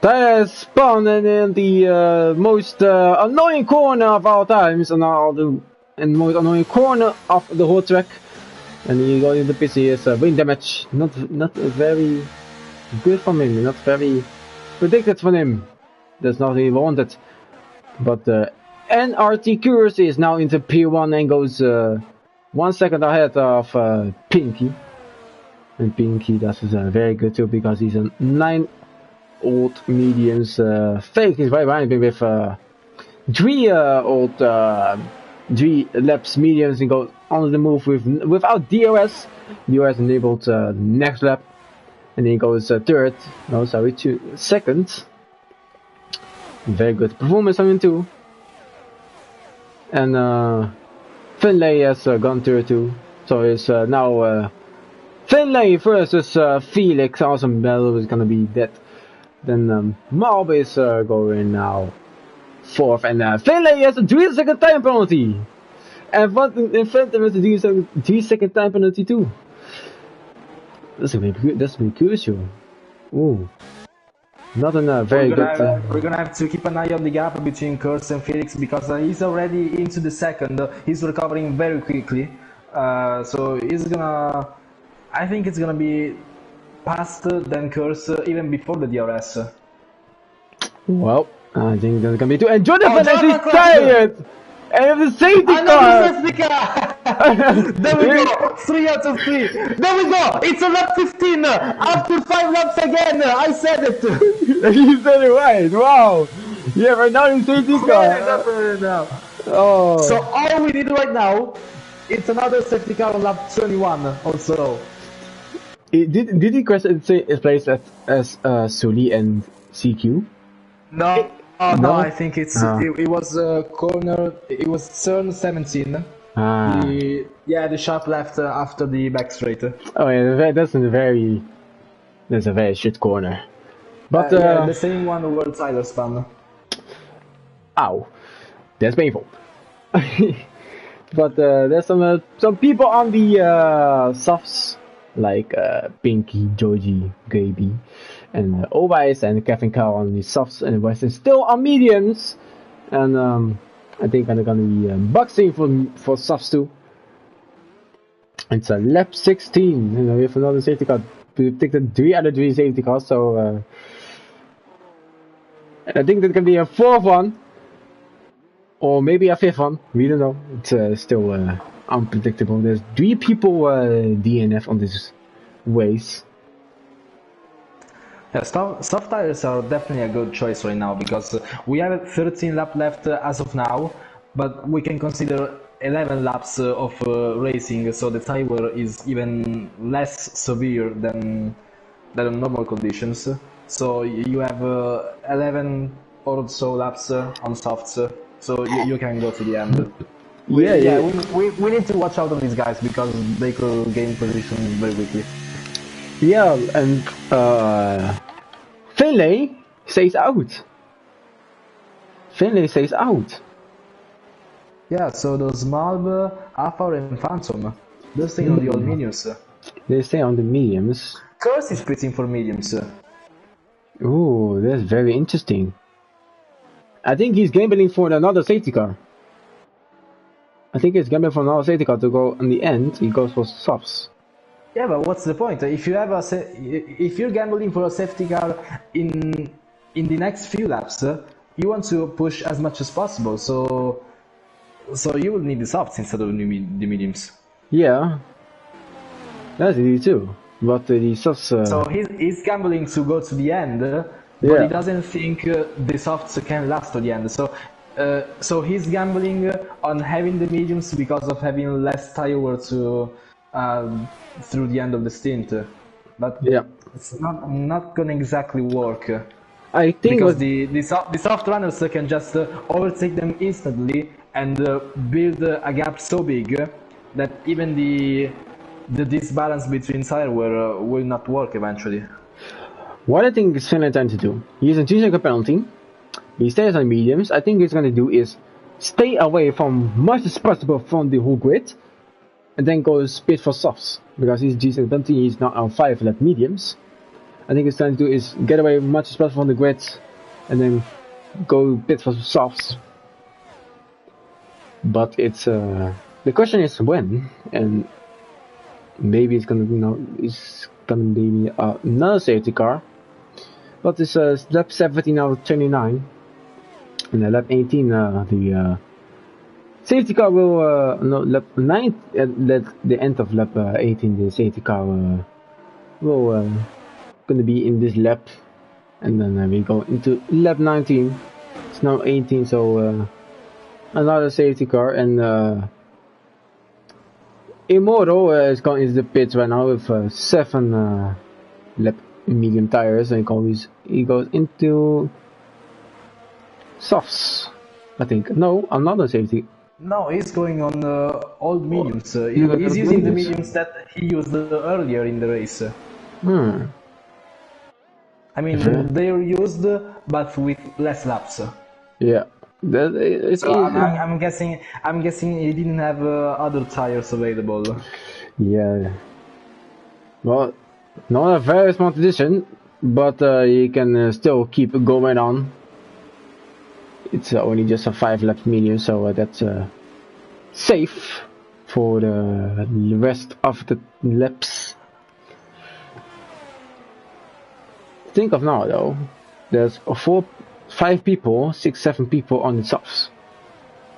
Tyler has spun in the most annoying corner of all times, and the most annoying corner of the whole track. And he got into the pits. He has wind damage, not very good from him, not very predicted from him. That's not what he wanted. But NRT Curiosity is now into P1 and goes 1 second ahead of Pinky. And Pinky does very good too, because he's a 9 old mediums. Fake is right behind him with 3 old 3 laps mediums, and goes on the move without DRS. DRS enabled next lap, and he goes 3rd. No, sorry, 2nd. Very good performance on him too. And Finlay has gone 3rd too. So it's now Finlay versus Felix. Awesome battle is gonna be that. Then Marb is going now 4th, and Finlay has a 3-second time penalty. And what in Phantom has a 3-second time penalty too. That's really crucial. Ooh. Not a very good. We're gonna have to keep an eye on the gap between Kurz and Felix, because he's already into the 2nd. He's recovering very quickly, so he's gonna. I think it's gonna be faster than Kurz even before the DRS. Well, I think that's gonna be too. And Jonathan is tired. And the safety car! There we go! 3 out of 3! There we go! It's a lap 15! After 5 laps again! I said it! You said it right! Wow! Yeah, right now the safety car! Oh. So all we need right now, it's another safety car on lap 21 also. Did he crash and say his place as Sully and CQ? No, no, No? I think it was corner. It was turn 17. Ah. The sharp left after the back straight. Oh yeah, that's a very shit corner. But the same one where Tyler spun. Ow, that's painful. But there's some people on the softs like Pinky, Joji, Gaby, and Obice and Kevin Cow on the softs, and Weston still on mediums. And I think I'm gonna be boxing for softs too. It's a lap 16, and we have another safety car. We picked 3 out of 3 safety cars, so I think there can be a 4th one. Or maybe a 5th one, we don't know. It's still unpredictable. There's 3 people DNF on this race. Yeah, soft tires are definitely a good choice right now because we have 13 laps left as of now, but we can consider 11 laps of racing, so the tire wear is even less severe than in normal conditions. So you have 11 or so laps on softs, so you can go to the end. We need to watch out on these guys because they could gain position very quickly. Yeah, and Finlay stays out. Yeah, so those Malv, Alpha and Phantom, they're staying on the old mediums. They stay on the mediums. Curse is splitting for mediums. Ooh, that's very interesting. I think he's gambling for another safety car. To go in the end. He goes for softs. Yeah, but what's the point? If you're gambling for a safety car in the next few laps, you want to push as much as possible. So you will need the softs instead of the mediums. Yeah, that's easy too. But the softs. So he's gambling to go to the end, but he doesn't think the softs can last to the end. So he's gambling on having the mediums because of having less tire wear to through the end of the stint. But it's not gonna exactly work. I think because the soft runners can just overtake them instantly and build a gap so big that even the disbalance between tire wear will not work eventually. What I think is Finlay trying to do, he's a 2-second penalty. He stays on mediums. I think he's going to do is stay away from much as possible from the whole grid, and then go spit for softs because he's G2 penalty. He's not on 5 lap mediums. I think he's trying to do is get away much as possible from the grid, and then go pit for softs. But it's the question is when, and maybe it's gonna be another safety car. But it's lap 17 out of 29, and lap 18 the safety car will lap 9 at the end of lap 18 the safety car will gonna be in this lap, and then we go into lap 19. It's now 18, so another safety car, and Immortal is the pits right now with 7 lap medium tires, and he goes into softs. I think another safety. No, he's going on old mediums. He's using the mediums that he used earlier in the race. I mean, they're used, but with less laps. Yeah, I'm guessing he didn't have other tires available. Yeah. Well, not a very smart decision, but you can still keep going on. It's only just a 5 lap medium, so that's safe for the rest of the laps. Think of now though, there's 5 people, 6, 7 people on the softs,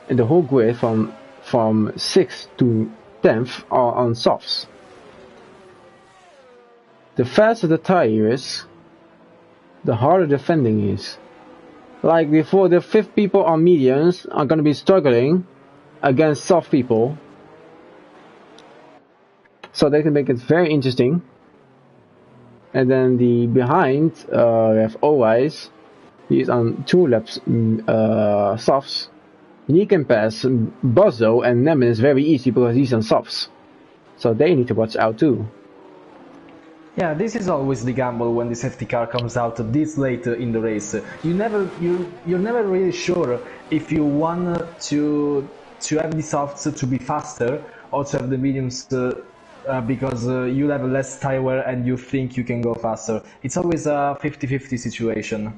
and the whole grid from 6th to 10th are on softs. The faster the tire is, the harder the fending is. like before, the fifth people on mediums are gonna be struggling against soft people, so they can make it very interesting. And then the behind, we have Always. He's on 2 laps softs. He can pass Bozzo and Nemesis very easy because he's on softs. So they need to watch out too. Yeah, this is always the gamble when the safety car comes out this late in the race. You're never really sure if you want to have the softs to be faster or to have the mediums because you have less tire wear and you think you can go faster. It's always a 50-50 situation.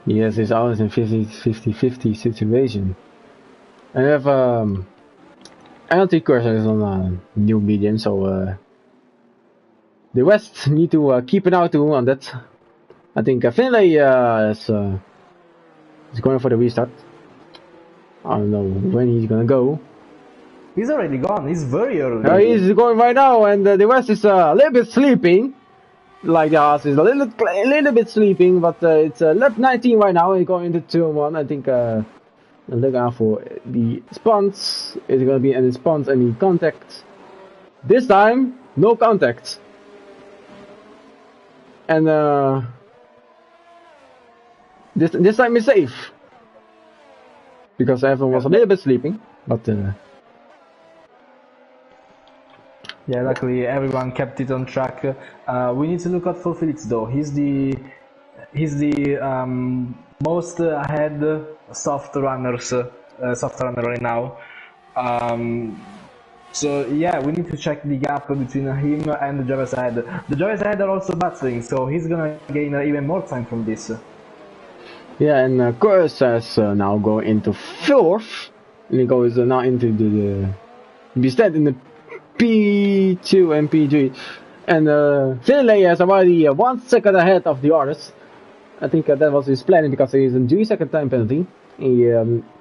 Yes, it's always a 50-50 situation. And we have anti-cursor is on a new medium, so the West need to keep an eye on that. I think Finlay is going for the restart. I don't know when he's gonna go. He's already gone. He's very early. He's going right now, and the West is a little bit sleeping. Like the Haas is a little bit sleeping, but it's lap 19 right now. He's going into turn 1. I think look out for the spawns. Is gonna be any spawns, any contact. This time, no contact. And this time is safe because everyone was a little bit sleeping, but yeah, luckily everyone kept it on track. We need to look out for Felix though. He's the most ahead soft runner right now. So yeah, we need to check the gap between him and the drivers ahead. The drivers ahead are also battling, so he's gonna gain even more time from this. Yeah, and Kurs has now go into 4th, and he goes now into the instead in the P2 and P3, and Finlay is already 1 second ahead of the others. I think that was his plan because he is a 3-second time penalty. He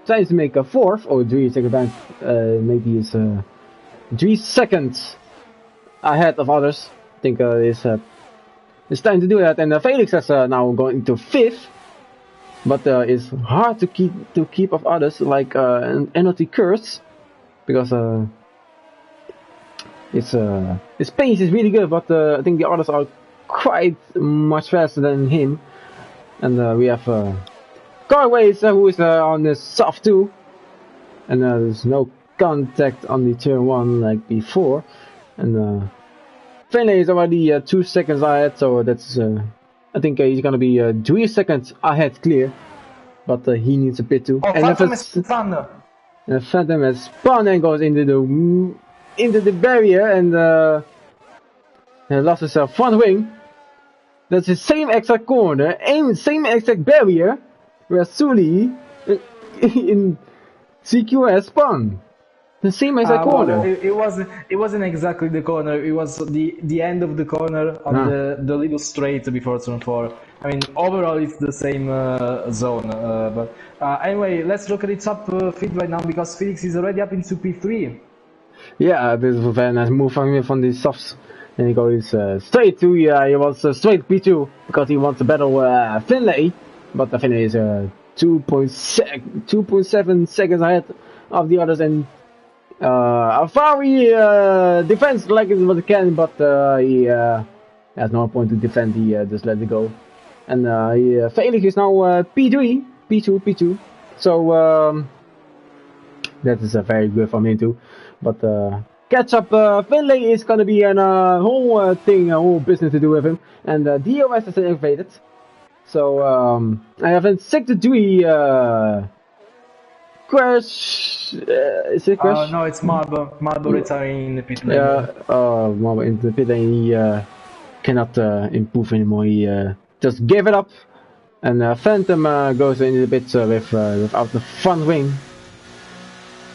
tries to make a 4th or 3-second time, maybe it's 3 seconds ahead of others. I think it's time to do that. And Felix has now going into 5th, but it's hard to keep of others like NLT Curse because his pace is really good, but I think the others are quite much faster than him. And we have Carways who is on the soft 2, and there's no contact on the turn 1 like before, and Finlay is already 2 seconds ahead, so that's I think he's gonna be 3 seconds ahead clear, but he needs a bit too. Oh, and Phantom has spun. And Phantom has spun and goes into the barrier and lost his front wing. That's the same exact corner and same exact barrier where Sully in CQ has spun. The same exact corner. Well, it wasn't exactly the corner. It was the end of the corner on the little straight before turn 4. I mean, overall it's the same zone. But anyway, let's look at the top feed right now because Felix is already up into P3. Yeah, this was a very nice move from the softs. And he goes straight to he was straight P2 because he wants to battle Finlay, but Finlay is 2.7 seconds ahead of the others, and Alfari defends like what he can, but he has no point to defend. He just let it go, and Felix is now P2. So that is very good for me too, but. Catch up, Finlay is gonna be a whole thing, a whole business to do with him, and DOS is activated. So I have a 6-3 crash. Is it crash? No, it's Marble. Marble retiring in the pit lane. Yeah, Marble in the pit lane. He cannot improve anymore. He just gave it up, and Phantom goes in the pit without the front wing.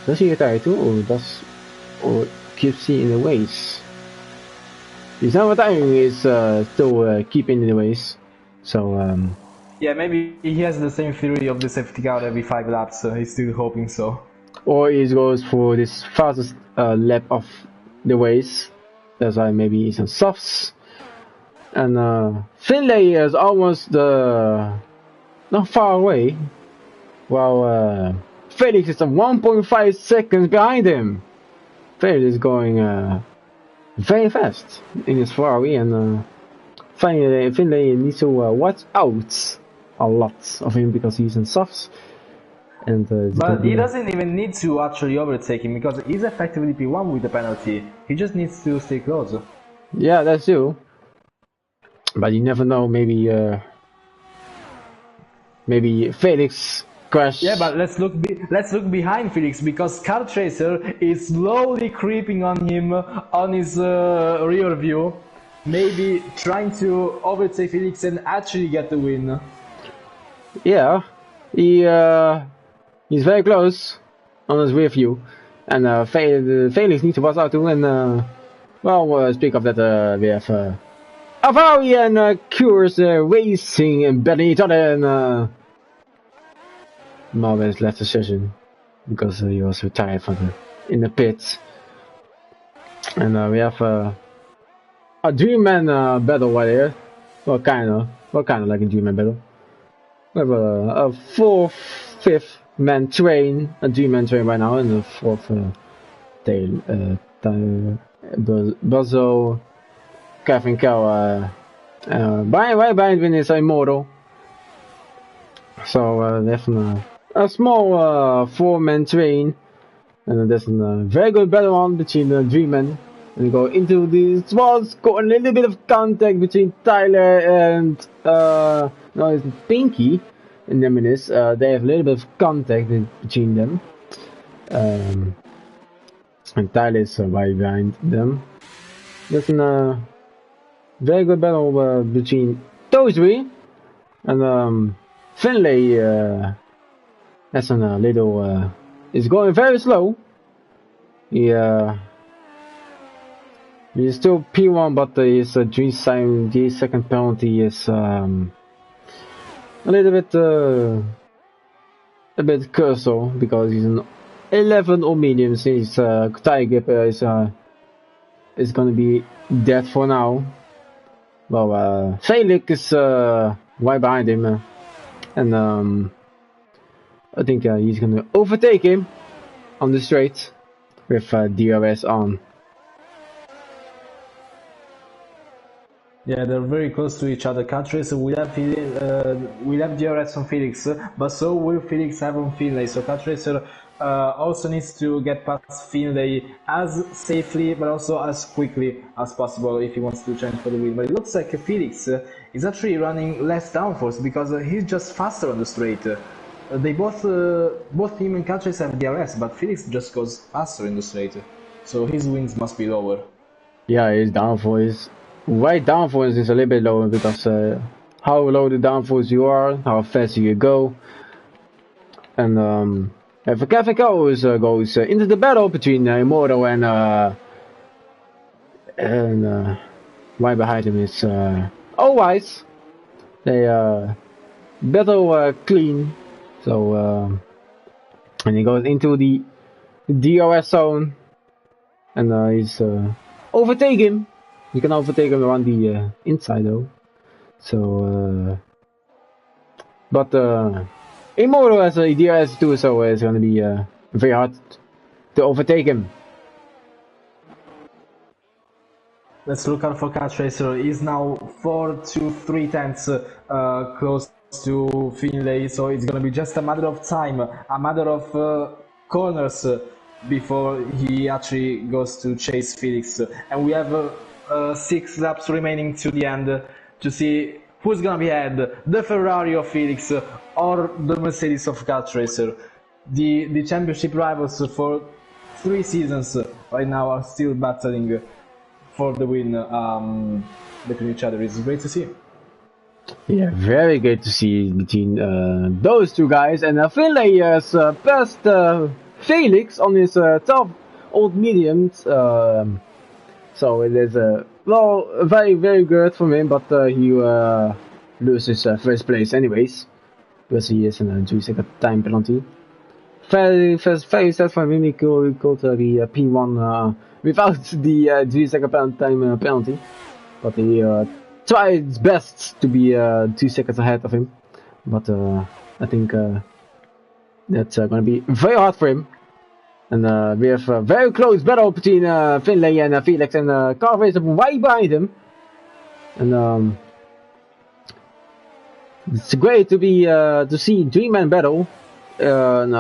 Does he retire too, or keeps he in the ways? He's not retiring, he's still keeping in the ways. So yeah, maybe he has the same theory of the safety car every 5 laps, so he's still hoping so. Or he goes for this fastest lap of the race. That's why maybe he's on softs. And Finlay is almost not far away, while Felix is 1.5 seconds behind him. Felix is going very fast in his Ferrari, and Finlay needs to watch out a lot of him because he's in softs. And but he doesn't even need to actually overtake him because he's effectively P1 with the penalty. He just needs to stay close. Yeah, that's true. But you never know. Maybe Felix crash. Yeah, but let's look behind Felix because Car Tracer is slowly creeping on him on his rear view, maybe trying to overtake Felix and actually get the win. Yeah, he's very close on his rear view, and Felix needs to watch out too. And speak of that, we have Avari and Cures racing and battling each other, and Marvin's left the session because he was retired in the pits. And we have a Dreamman battle right here. Well, kind of like a Dreamman battle. We have a 4th, 5th man train, a Dreamman train right now, and the 4th Buzzo, Kevin Cow, right behind him is Immortal. So they have a small 4-man train, and there's a very good battle on between the Dreammen. And we go into the spots, got a little bit of contact between Tyler and it's Pinky and Neminis. They have a little bit of contact between them. And Tyler is right behind them. There's a very good battle between those three. And Finlay has a little is going very slow. He's still P1, but his G second penalty is a little bit cursor because he's an 11 or medium. Since tire grip is gonna be dead for now. Well, Felix is right behind him, and I think he's gonna overtake him on the straight with DRS on. Yeah, they're very close to each other. Car Tracer will have DRS on Felix, but so will Felix have on Finlay. So Car Tracer also needs to get past Finlay as safely, but also as quickly as possible if he wants to challenge for the win. But it looks like Felix is actually running less downforce because he's just faster on the straight. They both him and Car Tracer have DRS, but Felix just goes faster in the straight, so his wins must be lower. Yeah, his downforce. Right downforce is a little bit lower because how low the downforce you are, how fast you go. And if Kevin goes into the battle between Immortal and right behind him is Always. They battle clean. So and he goes into the DRS zone, and he's overtake him. You can overtake him around the inside though. So, but Immortal has a DRS too, so it's gonna be very hard to overtake him. Let's look out for Car Tracer. He's now 4 to 3 tenths close to Finlay, so it's gonna be just a matter of time, a matter of corners before he actually goes to chase Felix. And we have 6 laps remaining to the end to see who's gonna be ahead, the Ferrari of Felix or the Mercedes of Car Tracer. The championship rivals for 3 seasons right now are still battling for the win between each other. It's great to see. Yeah, very great to see between those two guys. And Finlay has passed Felix on his top old mediums. So it is very, very good for him, but he loses first place anyways, because he is in a 2-second time penalty. Very sad for him. He could be P1 without the 2-second time penalty, but he tried his best to be 2 seconds ahead of him. but I think that's gonna be very hard for him. And we have a very close battle between Finlay and Felix, and Carver is right behind him. And it's great to be to see Dreamman battle and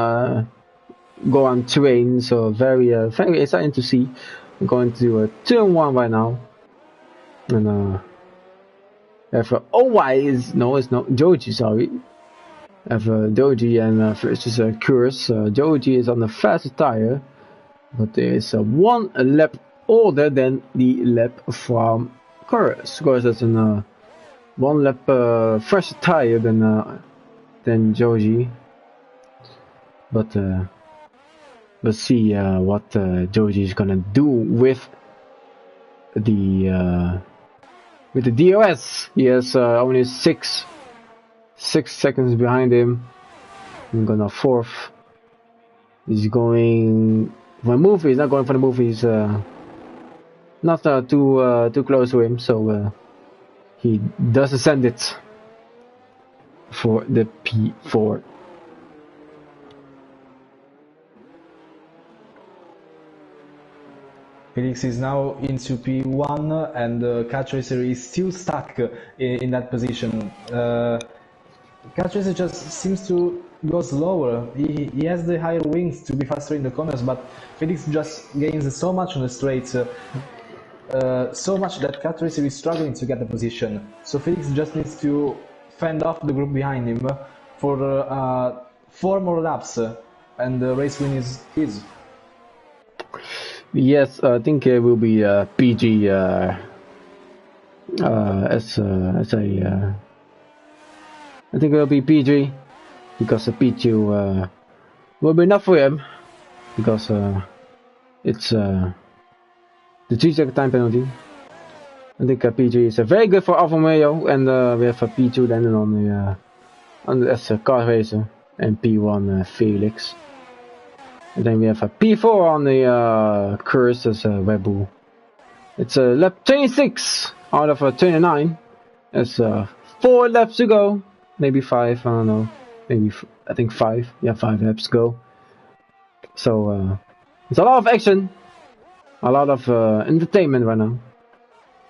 go on terrain. So very exciting to see. I'm going to turn 1 right now, and have it's not Joji, sorry. Have Doji and versus Curse. Joji is on the fastest tire, but there is 1 lap older than the lap from Curse. Curse has a 1 lap faster tire than Joji. But let's see what Joji is gonna do with the DRS. He has only 6 seconds behind him. I'm gonna 4th. He's going for a move. He's not going for the move. He's not too close to him, so he does send it for the P4. Felix is now into P1, and Catch Racer is still stuck in that position. Catch Racer just seems to go slower. He has the higher wings to be faster in the corners, but Felix just gains so much on the straights, so much that Catch Racer is struggling to get the position. So Felix just needs to fend off the group behind him for 4 more laps, and the race win is his. Yes, I think it will be PG I think it will be PG because the P2 will be enough for him because it's the 3-second time penalty. I think PG is very good for Alfa Romeo, and we have a P2 then on the as a car racer, and P1 Felix. And then we have a P4 on the Curse as Red Bull. It's lap 26 out of 29. There's 4 laps to go, maybe 5, I don't know. Maybe I think 5. Yeah, 5 laps to go. So it's a lot of action, a lot of entertainment right now.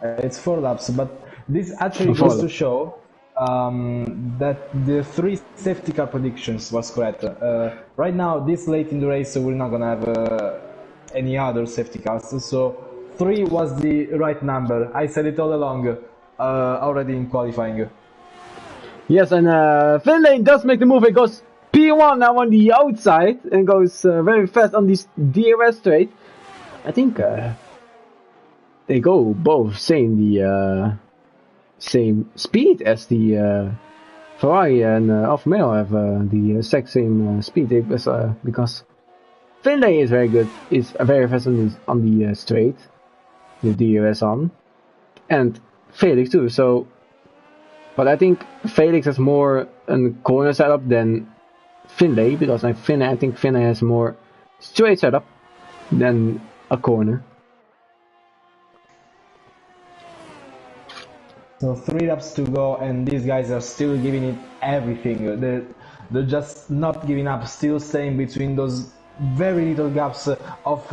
It's 4 laps, but this actually goes to show that the 3 safety car predictions was correct. Right now, this late in the race, we're not gonna have any other safety cars, so 3 was the right number. I said it all along, already in qualifying. Yes, and Finlay does make the move. It goes P1 now on the outside and goes very fast on this DRS straight. I think they go both same speed as the Ferrari and Alfa Romeo have the exact same speed because Finlay is very good, is very fast on the straight, the DRS on, and Felix too. So, but I think Felix has more a corner setup than Finlay, because I think Finlay has more straight setup than a corner. So 3 laps to go, and these guys are still giving it everything. They're just not giving up, still staying between those very little gaps of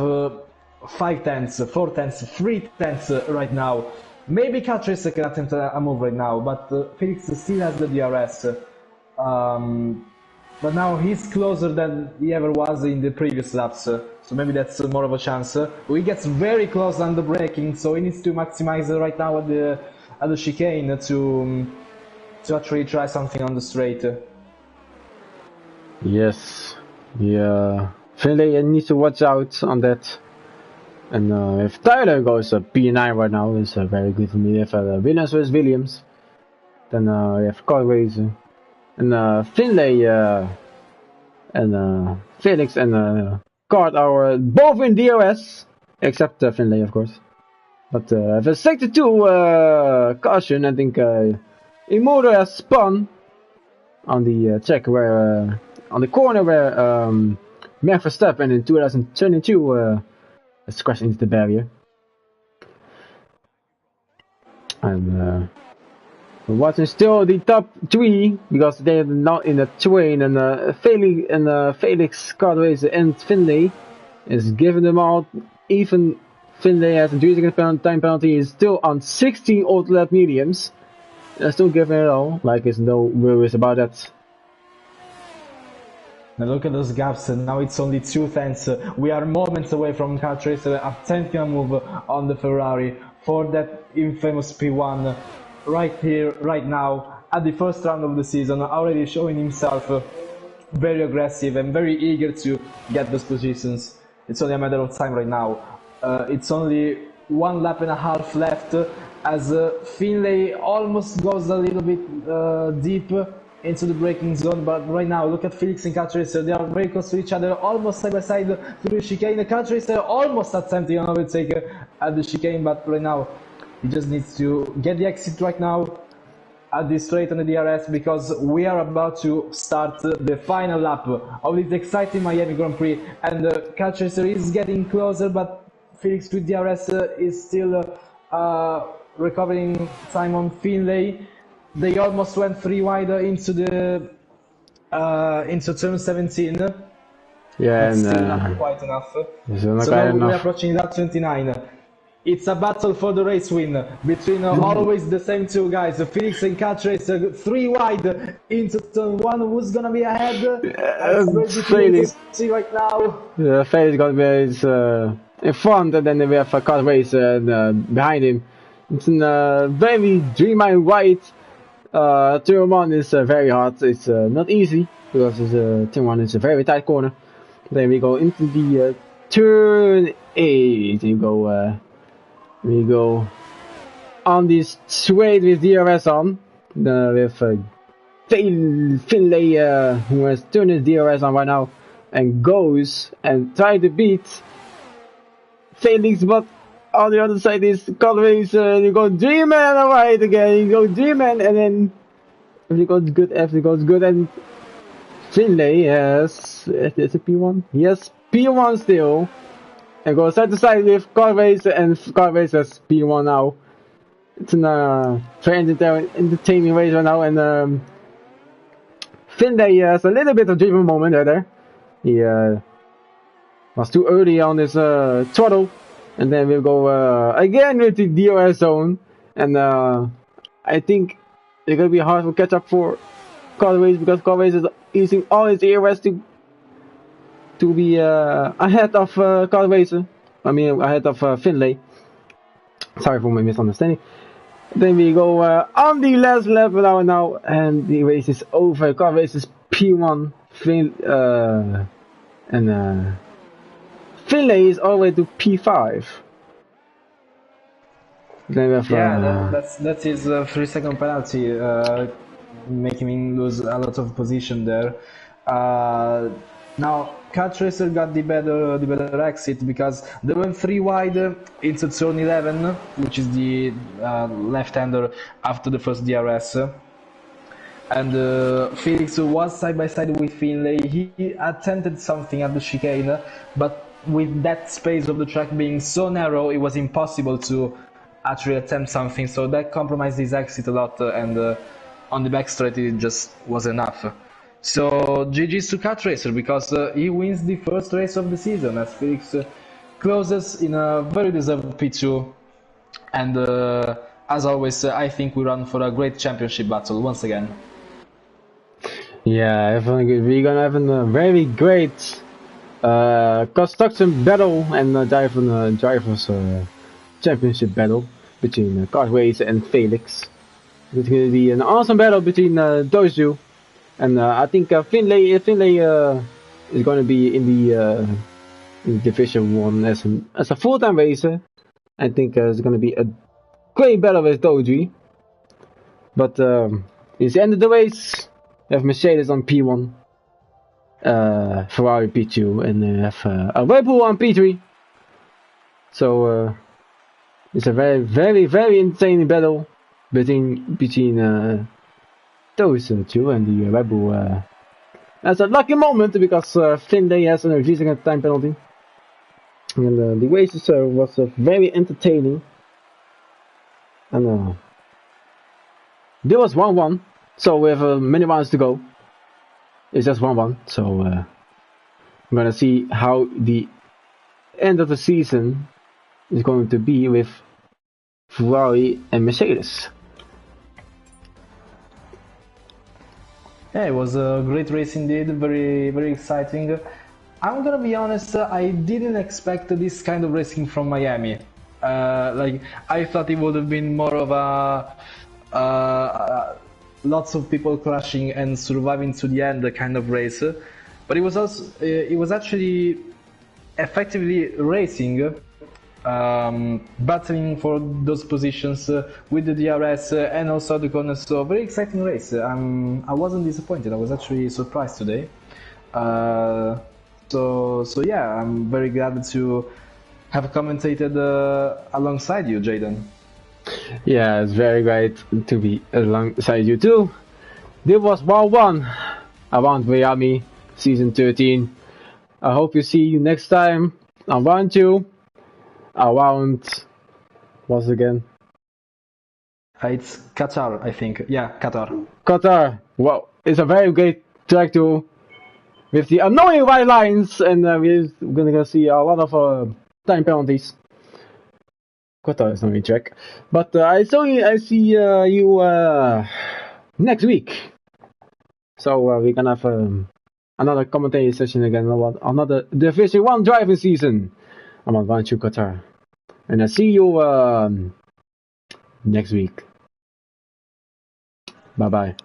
5 tenths, 4 tenths, 3 tenths right now. Maybe Catch Racer can attempt a move right now, but Felix still has the DRS. But now he's closer than he ever was in the previous laps, so maybe that's more of a chance. He gets very close on the braking, so he needs to maximize right now at the chicane to actually try something on the straight. Yes, yeah. Finlay needs to watch out on that. And if Tyler goes P9 right now, it's very good for me. If Williams vs Williams, then we have car racer. And Finlay and Felix and Card are both in DRS, except Finlay, of course. But for sector 2 caution, I think Imoto has spun on the track where on the corner where Max Verstappen in 2022 has crashed into the barrier. And Watching still the top 3 because they're not in the train, and Felix, Cartwright, and Finlay is giving them out. Even Finlay has a 3-second time penalty. Is still on 16 auto lap mediums. Still giving it all. Like there's no worries about that. Now look at those gaps, and now it's only 2 tenths. We are moments away from Kart Racer attempting a move on the Ferrari for that infamous P1 right here, right now, at the first round of the season, already showing himself very aggressive and very eager to get those positions. It's only a matter of time right now. It's only 1 lap and a half left as Finlay almost goes a little bit deep into the braking zone, but right now look at Felix and Kart Racer. They are very close to each other, almost side by side through the chicane. Kart Racer almost attempting an overtake at the chicane, but right now he just needs to get the exit right now at the straight on the DRS, because we are about to start the final lap of this exciting Miami Grand Prix, and Kart Racer is getting closer, but Felix with DRS is still recovering time on Finlay. They almost went 3 wide into turn 17. Yeah, and still not quite enough. So now we're approaching lap 29. It's a battle for the race win between always the same 2 guys, Felix and Kart Racer. 3 wide into turn 1. Who's gonna be ahead? Felix. See right now. Felix is gonna be in front, and then we have a Kart Racer behind him. It's a very dreamline wide. Turn 1 is very hard. It's not easy because turn 1 is a very tight corner. Then we go into the turn 8. We go on this straight with DRS on. With Finlay who has turned his DRS on right now and goes and try to beat Felix, but on the other side is Colways. You go Dreamman alright again. You go Dreamman, and then if it goes good, and Finlay has is it P1? Yes, P1 still. And go side to side with Cartwright, and Cartwright has P1 now. It's a very entertaining race right now, and Finlay has a little bit of dreaming moment there. He was too early on his throttle, and then we'll go again with the DRS zone, and I think it's gonna be hard to catch up for Cartwright, because Cartwright is using all his DRS to be ahead of Cartwright. I mean ahead of Finlay. Sorry for my misunderstanding. Then we go on the last lap now, and the race is over. Cartwright is P1, and Finlay is all the way to P5. Then we have, that's his 3-second penalty, making him lose a lot of position there. Now Kart Racer got the better exit, because they went 3 wide into turn 11, which is the left-hander after the first DRS. And Felix was side by side with Finlay. He attempted something at the chicane, but with that space of the track being so narrow, it was impossible to actually attempt something. So that compromised his exit a lot, and on the back straight it just was enough. So GG's to Kart Racer, because he wins the first race of the season, as Felix closes in a very deserved P2. And as always, I think we run for a great championship battle once again. Yeah, we're gonna have a very great construction battle and drivers championship battle between Kart Racer and Felix. It's gonna be an awesome battle between those two. And I think Finlay is going to be in the Division 1 as a full-time racer. I think it's going to be a great battle with Doji. But it's the end of the race. We have Mercedes on P1, Ferrari P2, and we have a Red Bull on P3. So it's a very, very, very insane battle between those two, and the Red Bull has a lucky moment, because Finlay has an 3-second time penalty, and the race was very entertaining, and there was 1-1, so we have many rounds to go. It's just 1-1, so I'm gonna see how the end of the season is going to be with Ferrari and Mercedes. Yeah, it was a great race indeed, very, very exciting. I'm gonna be honest, I didn't expect this kind of racing from Miami. Like, I thought it would have been more of a lots of people crashing and surviving to the end kind of race, but it was actually effectively racing, battling for those positions with the DRS and also the corners. So very exciting race. I wasn't disappointed. I was actually surprised today. So yeah, I'm very glad to have commentated alongside you, Jaden. Yeah, it's very great to be alongside you too. This was 1-1 around Miami season 13. I hope you see you next time on round 2. Around what's again? It's Qatar, I think. Yeah, Qatar. Qatar. Well, it's a very great track too, with the annoying white lines, and we're gonna see a lot of time penalties. Qatar is only track, but I see you next week. So we're gonna have another commentating session again about another Division 1 driving season. I'm on round 2 Qatar, and I see you next week. Bye bye.